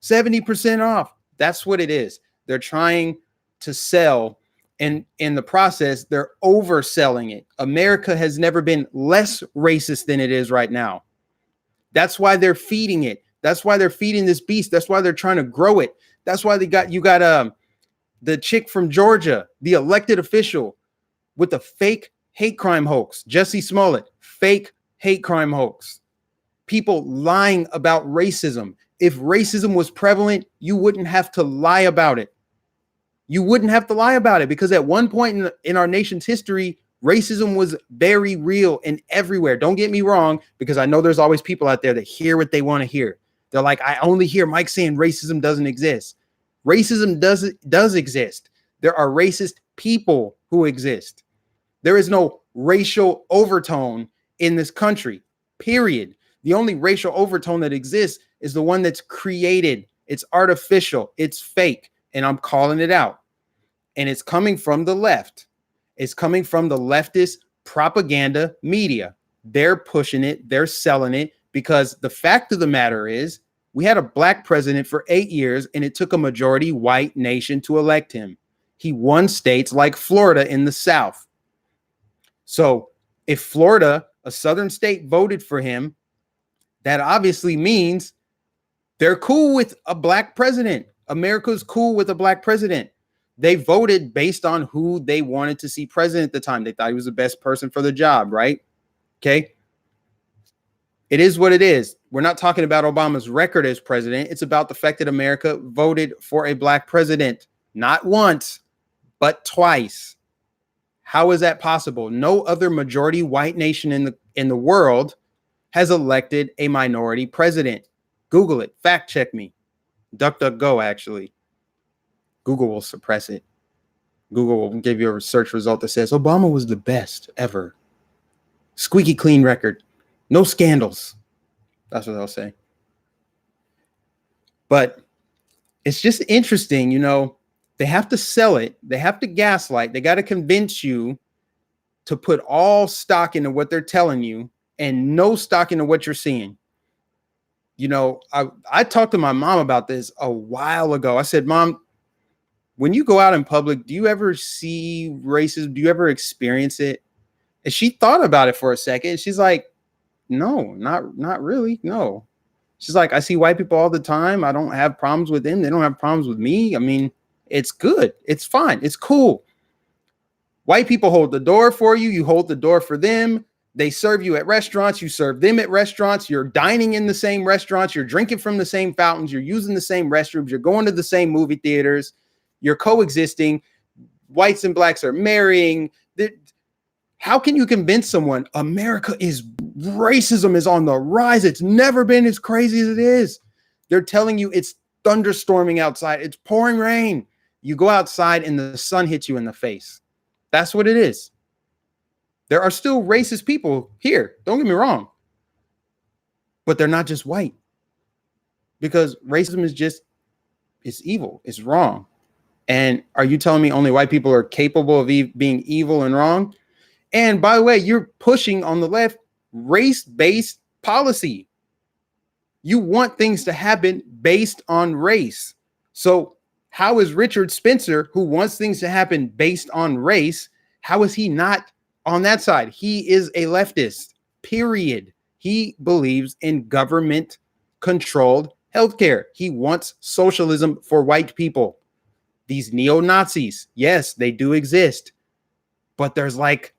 70% off. That's what it is. They're trying to sell. And in the process, they're overselling it. America has never been less racist than it is right now. That's why they're feeding it. That's why they're feeding this beast. That's why they're trying to grow it. That's why you got the chick from Georgia, the elected official with the fake hate crime hoax, Jussie Smollett, fake hate crime hoax. People lying about racism. If racism was prevalent, you wouldn't have to lie about it. You wouldn't have to lie about it because at one point in our nation's history, racism was very real and everywhere. Don't get me wrong, because I know there's always people out there that hear what they want to hear. They're like, I only hear Mike saying racism doesn't exist. Racism does exist. There are racist people who exist. There is no racial overtone in this country, period. The only racial overtone that exists is the one that's created. It's artificial. It's fake. And I'm calling it out. And it's coming from the left. It's coming from the leftist propaganda media. They're pushing it. They're selling it because the fact of the matter is we had a black president for 8 years and it took a majority white nation to elect him. He won states like Florida in the South. So if Florida, a southern state, voted for him, that obviously means they're cool with a black president. America's cool with a black president. They voted based on who they wanted to see president at the time. They thought he was the best person for the job, right? Okay. It is what it is. We're not talking about Obama's record as president. It's about the fact that America voted for a black president, not once, but twice. How is that possible? No other majority white nation in the world has elected a minority president. Google it. Fact check me. DuckDuckGo, actually. Google will suppress it. Google will give you a search result that says Obama was the best ever. Squeaky clean record. No scandals. That's what they'll say. But it's just interesting, you know, they have to sell it. They have to gaslight. They got to convince you to put all stock into what they're telling you and no stock into what you're seeing. You know, I talked to my mom about this a while ago. I said, Mom, when you go out in public, do you ever see racism? Do you ever experience it? And she thought about it for a second. She's like, no, not really. No. She's like, I see white people all the time. I don't have problems with them. They don't have problems with me. I mean, it's good. It's fine. It's cool. White people hold the door for you. You hold the door for them. They serve you at restaurants. You serve them at restaurants. You're dining in the same restaurants. You're drinking from the same fountains. You're using the same restrooms. You're going to the same movie theaters. You're coexisting. Whites and blacks are marrying. How can you convince someone racism is on the rise? It's never been as crazy as it is. They're telling you it's thunderstorming outside. It's pouring rain. You go outside and the sun hits you in the face. That's what it is. There are still racist people here. Don't get me wrong. But they're not just white. Because racism it's evil. It's wrong. And are you telling me only white people are capable of being evil and wrong? And by the way, you're pushing on the left race-based policy. You want things to happen based on race. So how is Richard Spencer, who wants things to happen based on race, how is he not on that side? He is a leftist, period. He believes in government-controlled healthcare. He wants socialism for white people. These neo-Nazis, yes, they do exist. But there's like,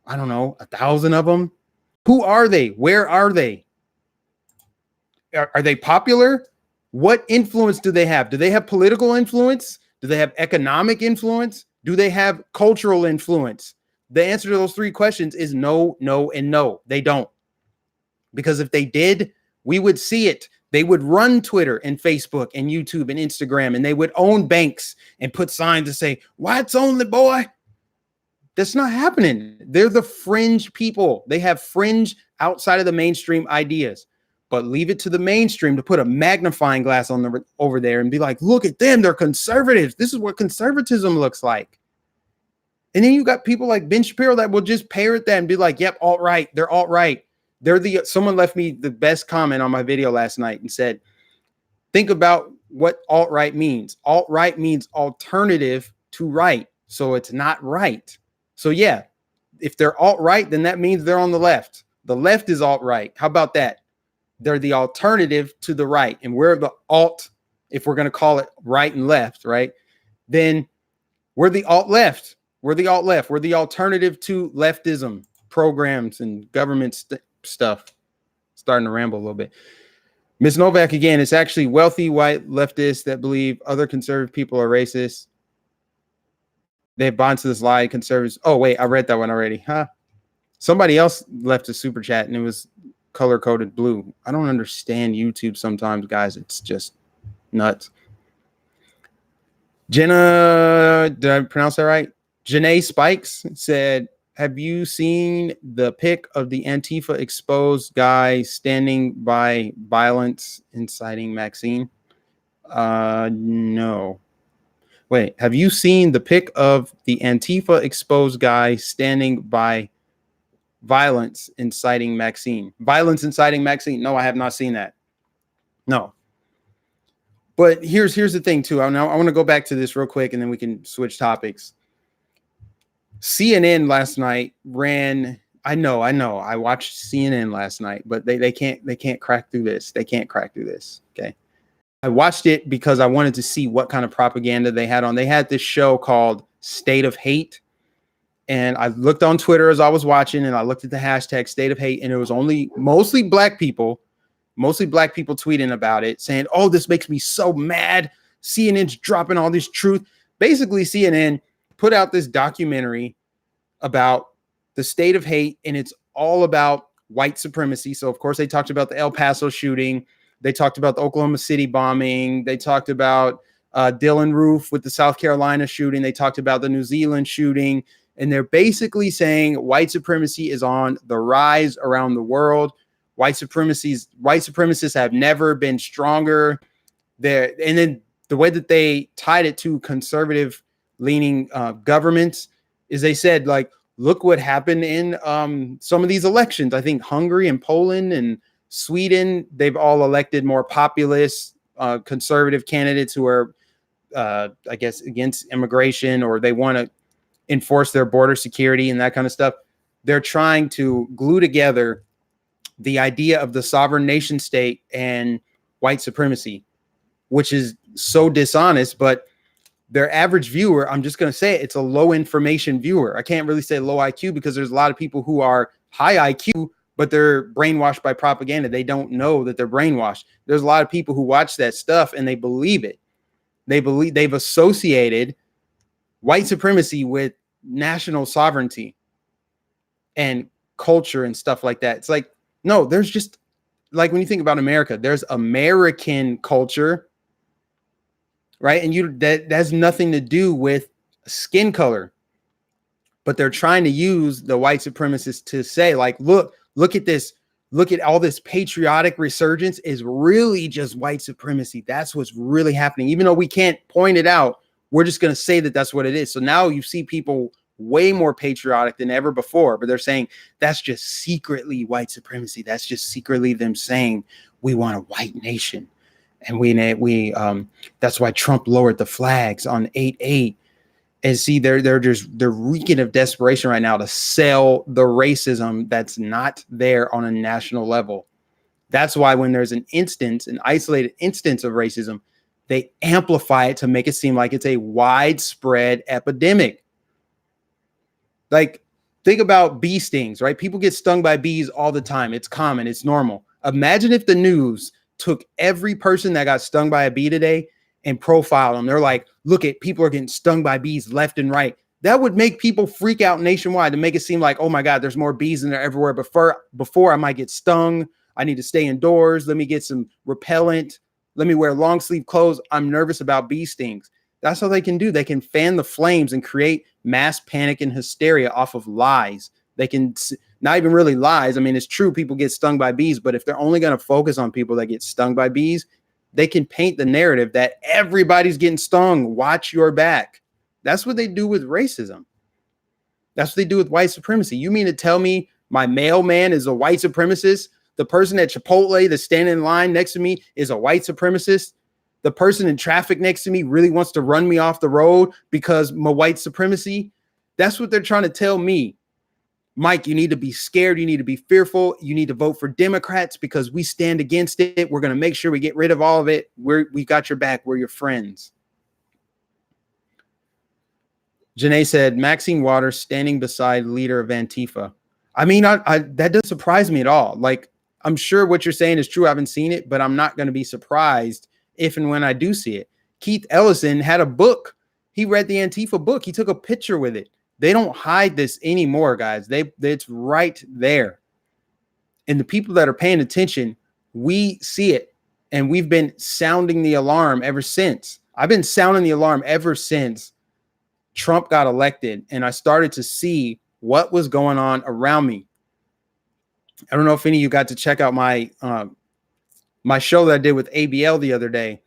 I don't know, 1,000 of them. Who are they? Where are they? Are they popular? What influence do they have? Do they have political influence? Do they have economic influence? Do they have cultural influence? The answer to those three questions is no, no, and no. They don't. Because if they did, we would see it. They would run Twitter and Facebook and YouTube and Instagram, and they would own banks and put signs that say, whites only, boy. That's not happening. They're the fringe people. They have fringe outside of the mainstream ideas. But leave it to the mainstream to put a magnifying glass on over there and be like, look at them. They're conservatives. This is what conservatism looks like. And then you got people like Ben Shapiro that will just parrot that and be like, yep, alt-right. They're alt-right. Someone left me the best comment on my video last night and said, think about what alt-right means. Alt-right means alternative to right. So it's not right. So yeah, if they're alt-right, then that means they're on the left. The left is alt-right. How about that? They're the alternative to the right. And we're the alt, if we're going to call it right and left, right? Then we're the alt-left. We're the alt-left. We're the alternative to leftism, programs and government stuff. Starting to ramble a little bit. Ms. Novak, again, it's actually wealthy white leftists that believe other conservative people are racist. They bond to this lie, conservatives. Oh, wait, I read that one already. Huh? Somebody else left a super chat and it was color-coded blue. I don't understand YouTube sometimes, guys. It's just nuts. Jenna, did I pronounce that right? Janae Spikes said, have you seen the pic of the Antifa exposed guy standing by violence inciting Maxine? No. Wait, have you seen the pic of the Antifa exposed guy standing by violence inciting Maxine? Violence inciting Maxine? No, I have not seen that. No. But here's the thing too. I want to go back to this real quick and then we can switch topics. CNN last night ran. I know. I watched CNN last night, but they can't crack through this. They can't crack through this. Okay. I watched it because I wanted to see what kind of propaganda they had on. They had this show called State of Hate. And I looked on Twitter as I was watching, and I looked at the hashtag state of hate, and it was mostly black people tweeting about it, saying, oh, this makes me so mad. CNN's dropping all this truth. Basically, CNN put out this documentary about the state of hate, and it's all about white supremacy. So, of course, they talked about the El Paso shooting. They talked about the Oklahoma City bombing. They talked about Dylan Roof with the South Carolina shooting. They talked about the New Zealand shooting. And they're basically saying white supremacy is on the rise around the world. White supremacists have never been stronger. And then the way that they tied it to conservative leaning governments is they said, like, look what happened in some of these elections. I think Hungary and Poland and Sweden, they've all elected more populist conservative candidates who are, I guess, against immigration, or they want to enforce their border security and that kind of stuff. They're trying to glue together the idea of the sovereign nation state and white supremacy, which is so dishonest. But their average viewer, I'm just going to say it's a low information viewer. I can't really say low IQ because there's a lot of people who are high IQ, but they're brainwashed by propaganda. They don't know that they're brainwashed. There's a lot of people who watch that stuff and they believe it. They've associated white supremacy with national sovereignty and culture and stuff like that. It's like, no, there's just, like, when you think about America, there's American culture, right? And that has nothing to do with skin color. But they're trying to use the white supremacists to say, like, look at this. Look at all this patriotic resurgence is really just white supremacy. That's what's really happening. Even though we can't point it out, we're just going to say that that's what it is. So now you see people way more patriotic than ever before, but they're saying that's just secretly white supremacy. That's just secretly them saying we want a white nation. And we that's why Trump lowered the flags on 8/8. And see, they're reeking of desperation right now to sell the racism that's not there on a national level. That's why when there's an isolated instance of racism, they amplify it to make it seem like it's a widespread epidemic. Like, think about bee stings, right? People get stung by bees all the time. It's common. It's normal. Imagine if the news took every person that got stung by a bee today and profile them. They're like, look at people are getting stung by bees left and right. That would make people freak out nationwide to make it seem like, oh my God, there's more bees in there everywhere. Before I might get stung, I need to stay indoors. Let me get some repellent. Let me wear long sleeve clothes. I'm nervous about bee stings. That's all they can do. They can fan the flames and create mass panic and hysteria off of lies. They can not even really lies. I mean, it's true people get stung by bees, but if they're only going to focus on people that get stung by bees, they can paint the narrative that everybody's getting stung. Watch your back. That's what they do with racism. That's what they do with white supremacy. You mean to tell me my mailman is a white supremacist? The person at Chipotle that's standing in line next to me is a white supremacist? The person in traffic next to me really wants to run me off the road because my white supremacy? That's what they're trying to tell me. Mike, you need to be scared. You need to be fearful. You need to vote for Democrats because we stand against it. We're going to make sure we get rid of all of it. We got your back. We're your friends. Janae said, Maxine Waters standing beside leader of Antifa. I mean, that doesn't surprise me at all. Like, I'm sure what you're saying is true. I haven't seen it, but I'm not going to be surprised if and when I do see it. Keith Ellison had a book. He read the Antifa book. He took a picture with it. They don't hide this anymore, guys. It's right there. And the people that are paying attention, we see it. And we've been sounding the alarm ever since. I've been sounding the alarm ever since Trump got elected. And I started to see what was going on around me. I don't know if any of you got to check out my show that I did with ABL the other day.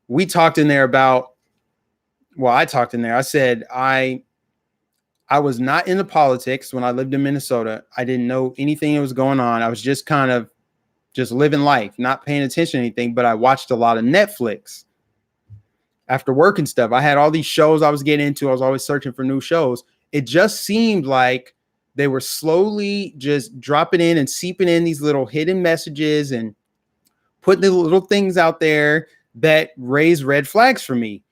We talked in there about, I talked in there. I said, I was not into politics when I lived in Minnesota. I didn't know anything that was going on. I was just kind of just living life, not paying attention to anything, but I watched a lot of Netflix after work and stuff. I had all these shows I was getting into. I was always searching for new shows. It just seemed like they were slowly just dropping in and seeping in these little hidden messages and putting the little things out there that raise red flags for me.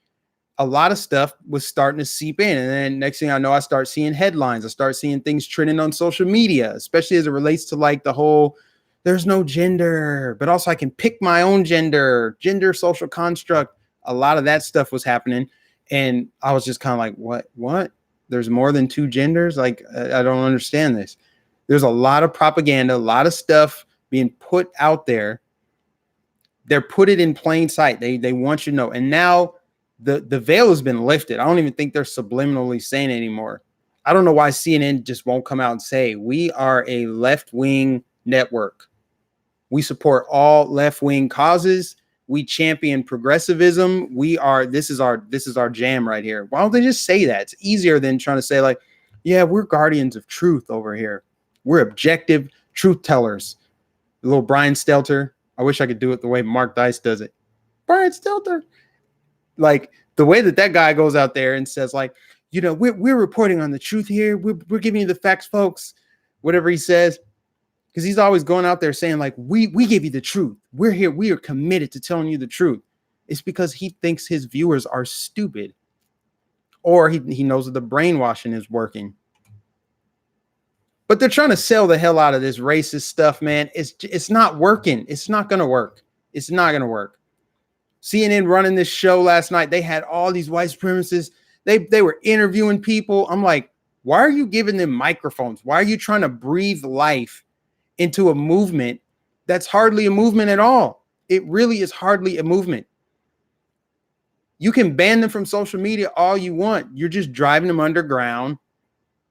a lot of stuff was starting to seep in. And then next thing I know, I start seeing headlines. I start seeing things trending on social media, especially as it relates to like the whole, there's no gender, but also I can pick my own gender social construct. A lot of that stuff was happening. And I was just kind of like, what? There's more than two genders? Like, I don't understand this. There's a lot of propaganda, a lot of stuff being put out there. They're put it in plain sight. They want you to know. And now the veil has been lifted. I don't even think they're subliminally saying it anymore. I don't know why CNN just won't come out and say, we are a left-wing network. We support all left-wing causes. We champion progressivism. This is our jam right here. Why don't they just say that? It's easier than trying to say like, yeah, we're guardians of truth over here. We're objective truth tellers. The little Brian Stelter. I wish I could do it the way Mark Dice does it. Brian Stelter. Like the way that guy goes out there and says like, you know, we're reporting on the truth here. We're giving you the facts, folks. Whatever he says. Because he's always going out there saying like, we give you the truth. We're here. We are committed to telling you the truth. It's because he thinks his viewers are stupid. Or he knows that the brainwashing is working. But they're trying to sell the hell out of this racist stuff, man. It's not working. It's not going to work. It's not going to work. CNN running this show last night. They had all these white supremacists. They were interviewing people. I'm like, why are you giving them microphones? Why are you trying to breathe life into a movement that's hardly a movement at all? It really is hardly a movement. You can ban them from social media all you want. You're just driving them underground.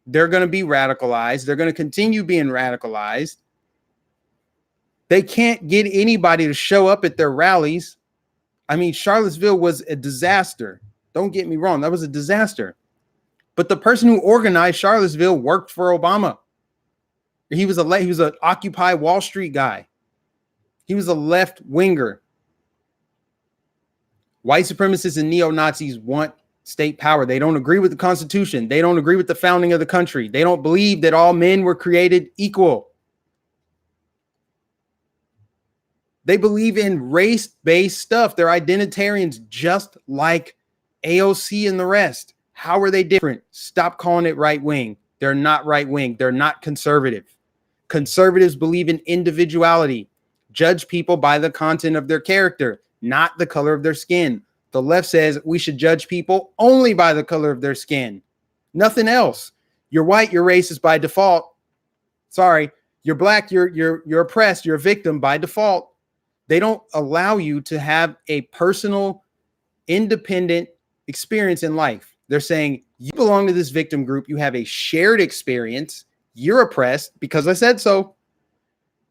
They're going to be radicalized. They're going to continue being radicalized. They can't get anybody to show up at their rallies. I mean, Charlottesville was a disaster. Don't get me wrong. That was a disaster. But the person who organized Charlottesville worked for Obama. He was an Occupy Wall Street guy. He was a left winger. White supremacists and neo-Nazis want state power. They don't agree with the Constitution. They don't agree with the founding of the country. They don't believe that all men were created equal. They believe in race-based stuff. They're identitarians just like AOC and the rest. How are they different? Stop calling it right-wing. They're not right-wing. They're not conservative. Conservatives believe in individuality. Judge people by the content of their character, not the color of their skin. The left says we should judge people only by the color of their skin. Nothing else. You're white, you're racist by default. Sorry. You're black, you're oppressed, you're a victim by default. They don't allow you to have a personal, independent experience in life. They're saying you belong to this victim group. You have a shared experience. You're oppressed because I said so.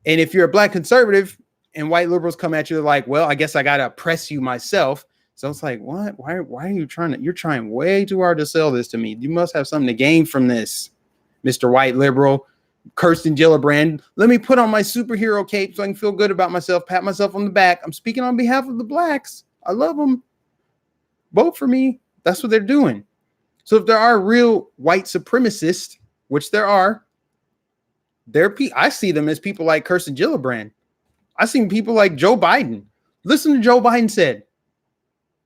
And if you're a black conservative and white liberals come at you, they're like, well, I guess I got to oppress you myself. So it's like, what? Why are you you're trying way too hard to sell this to me. You must have something to gain from this, Mr. White Liberal. Kirsten Gillibrand, let me put on my superhero cape so I can feel good about myself, pat myself on the back. I'm speaking on behalf of the blacks. I love them. Vote for me. That's what they're doing. So if there are real white supremacists, which there are, I see them as people like Kirsten Gillibrand. I see people like Joe Biden. Listen to Joe Biden said.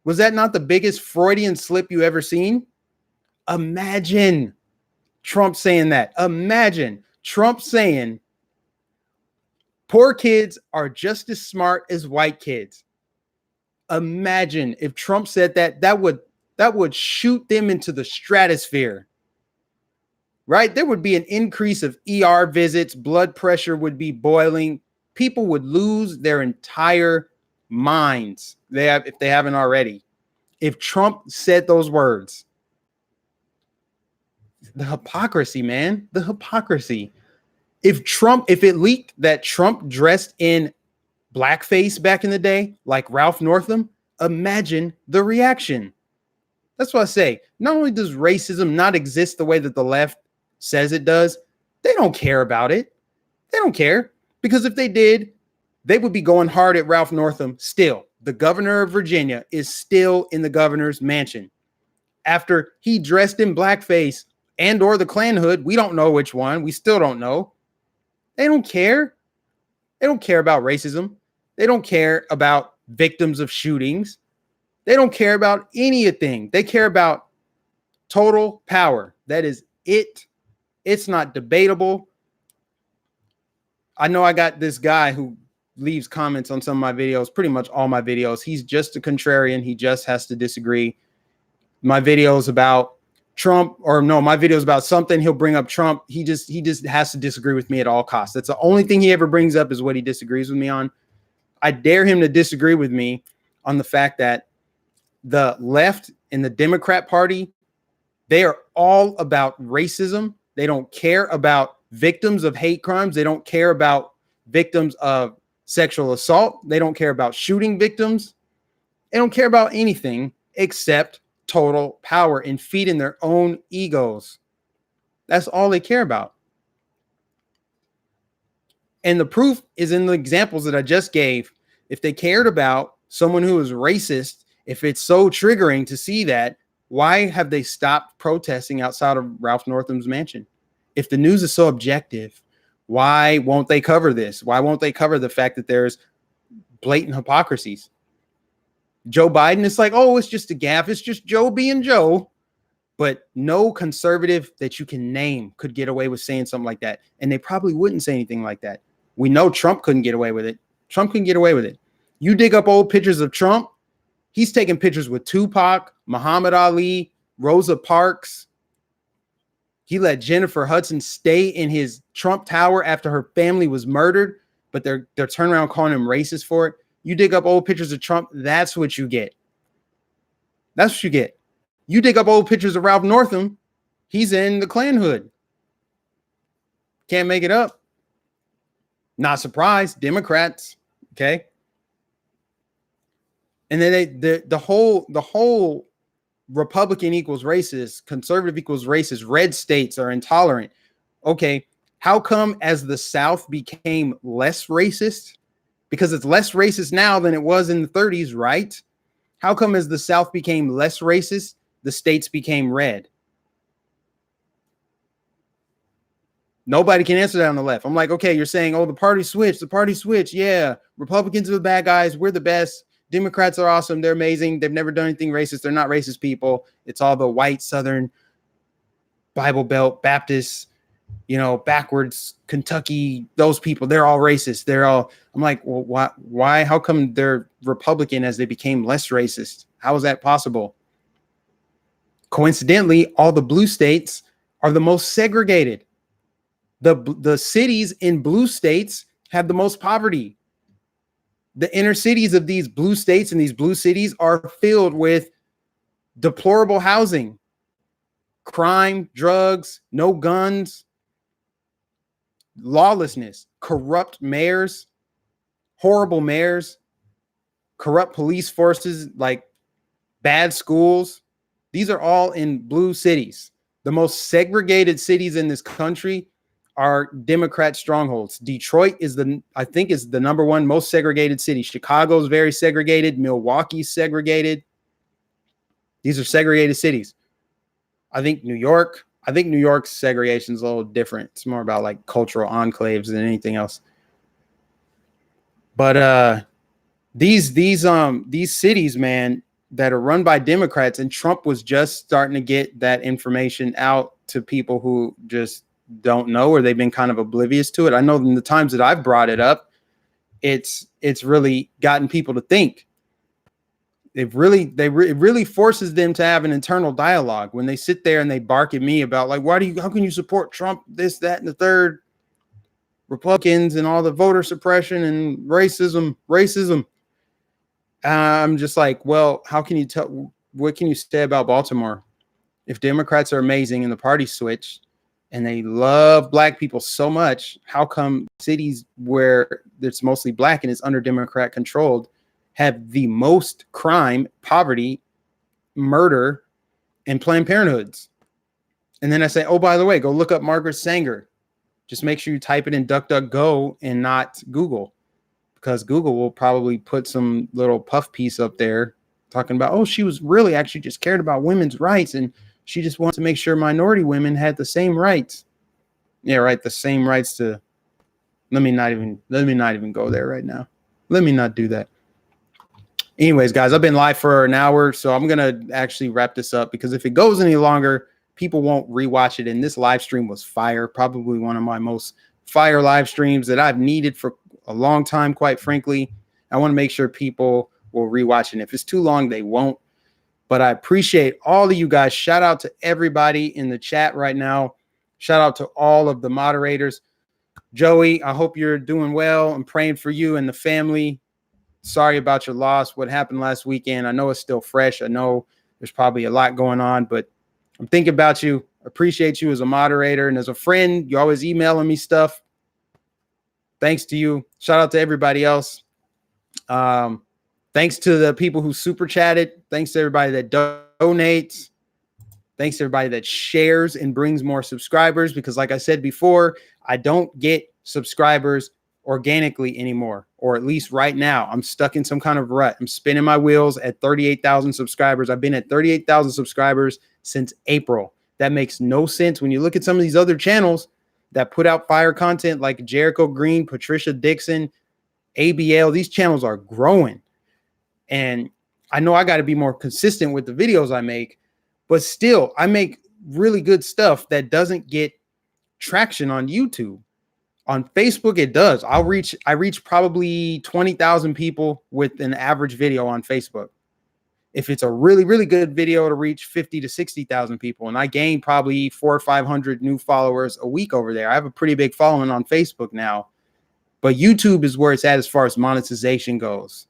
Was that not the biggest Freudian slip you ever seen? Imagine Trump saying that. Imagine Trump saying poor kids are just as smart as white kids. Imagine if Trump said that. That would shoot them into the stratosphere. Right? There would be an increase of ER visits. Blood pressure would be boiling. People would lose their entire minds. If they haven't already. If Trump said those words. The hypocrisy, man. The hypocrisy. If it leaked that Trump dressed in blackface back in the day, like Ralph Northam, imagine the reaction. That's what I say. Not only does racism not exist the way that the left says it does, they don't care about it. They don't care. Because if they did, they would be going hard at Ralph Northam still. The governor of Virginia is still in the governor's mansion. After he dressed in blackface and or the Klan hood, we don't know which one. We still don't know. They don't care. They don't care about racism. They don't care about victims of shootings. They don't care about anything. They care about total power. That is it. It's not debatable. I know I got this guy who leaves comments on some of my videos, pretty much all my videos. He's just a contrarian. He just has to disagree. My videos about Trump, or no, my videos about something, he'll bring up Trump. He just has to disagree with me at all costs. That's the only thing he ever brings up, is what he disagrees with me on. I dare him to disagree with me on the fact that the left and the Democrat Party, they are all about racism. They don't care about victims of hate crimes. They don't care about victims of sexual assault. They don't care about shooting victims. They don't care about anything except total power and feeding their own egos. That's all they care about. And the proof is in the examples that I just gave. If they cared about someone who is racist, if it's so triggering to see that, why have they stopped protesting outside of Ralph Northam's mansion? If the news is so objective, why won't they cover this? Why won't they cover the fact that there's blatant hypocrisies? Joe Biden is like, oh, it's just a gaffe. It's just Joe being Joe. But no conservative that you can name could get away with saying something like that. And they probably wouldn't say anything like that. We know Trump couldn't get away with it. Trump couldn't get away with it. You dig up old pictures of Trump, he's taking pictures with Tupac, Muhammad Ali, Rosa Parks. He let Jennifer Hudson stay in his Trump Tower after her family was murdered, but they're turning around calling him racist for it. You dig up old pictures of Trump, that's what you get. That's what you get. You dig up old pictures of Ralph Northam, he's in the Klan hood. Can't make it up. Not surprised. Democrats, okay? And then the whole Republican equals racist, conservative equals racist, red states are intolerant. Okay, how come as the South became less racist? Because it's less racist now than it was in the 30s, right? How come as the South became less racist, the states became red? Nobody can answer that on the left. I'm like, okay, you're saying, oh, the party switched. Yeah, Republicans are the bad guys. We're the best. Democrats are awesome. They're amazing. They've never done anything racist. They're not racist people. It's all the white Southern Bible Belt Baptists, backwards Kentucky, those people, they're all racist. I'm like, well, why, how come they're Republican as they became less racist? How is that possible? Coincidentally, all the blue states are the most segregated. The cities in blue states have the most poverty. The inner cities of these blue states and these blue cities are filled with deplorable housing, crime, drugs, no guns, lawlessness, corrupt mayors, horrible mayors, corrupt police forces, like bad schools. These are all in blue cities. The most segregated cities in this country are Democrat strongholds. Detroit is the number one most segregated city. Chicago is very segregated. Milwaukee's segregated. These are segregated cities. I think New York's segregation is a little different. It's more about like cultural enclaves than anything else. But these cities, man, that are run by Democrats, and Trump was just starting to get that information out to people who just don't know, or they've been kind of oblivious to it. I know in the times that I've brought it up, it's really gotten people to think. It really forces them to have an internal dialogue when they sit there and they bark at me about like, how can you support Trump, this, that, and the third, Republicans and all the voter suppression and racism. I'm just like, well, what can you say about Baltimore? If Democrats are amazing and the party switched and they love black people so much, how come cities where it's mostly black and it's under Democrat controlled have the most crime, poverty, murder, and Planned Parenthoods? And then I say, oh, by the way, go look up Margaret Sanger. Just make sure you type it in DuckDuckGo and not Google, because Google will probably put some little puff piece up there talking about, oh, she was really actually just cared about women's rights and she just wants to make sure minority women had the same rights. Yeah, right. The same rights to. Let me not even go there right now. Let me not do that. Anyways, guys, I've been live for an hour, so I'm going to actually wrap this up because if it goes any longer, people won't rewatch it. And this live stream was fire, probably one of my most fire live streams that I've needed for a long time, quite frankly. I want to make sure people will rewatch it. And if it's too long, they won't. But I appreciate all of you guys. Shout out to everybody in the chat right now. Shout out to all of the moderators. Joey, I hope you're doing well. I'm praying for you and the family. Sorry about your loss, what happened last weekend. I know it's still fresh. I know there's probably a lot going on, but I'm thinking about you. Appreciate you as a moderator and as a friend. You're always emailing me stuff. Thanks to you. Shout out to everybody else. Thanks to the people who super chatted. Thanks to everybody that donates. Thanks to everybody that shares and brings more subscribers, because like I said before, I don't get subscribers organically anymore, or at least right now. I'm stuck in some kind of rut. I'm spinning my wheels at 38,000 subscribers. I've been at 38,000 subscribers since April. That makes no sense when you look at some of these other channels that put out fire content like Jericho Green, Patricia Dixon, ABL. These channels are growing. And I know I got to be more consistent with the videos I make, but still, I make really good stuff that doesn't get traction on YouTube. On Facebook, it does. I reach probably 20,000 people with an average video on Facebook. If it's a really, really good video, to reach 50 to 60,000 people. And I gain probably 400 or 500 new followers a week over there. I have a pretty big following on Facebook now, but YouTube is where it's at as far as monetization goes.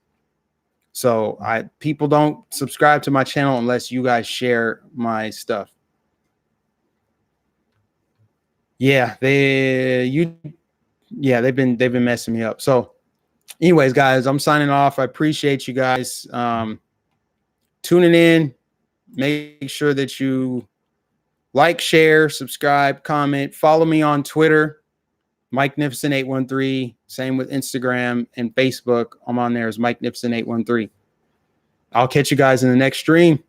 So people don't subscribe to my channel unless you guys share my stuff. Yeah, they've been messing me up. So anyways, guys, I'm signing off. I appreciate you guys tuning in. Make sure that you like, share, subscribe, comment, follow me on Twitter, MikeNificent813. Same with Instagram and Facebook. I'm on there as MikeNificent813. I'll catch you guys in the next stream.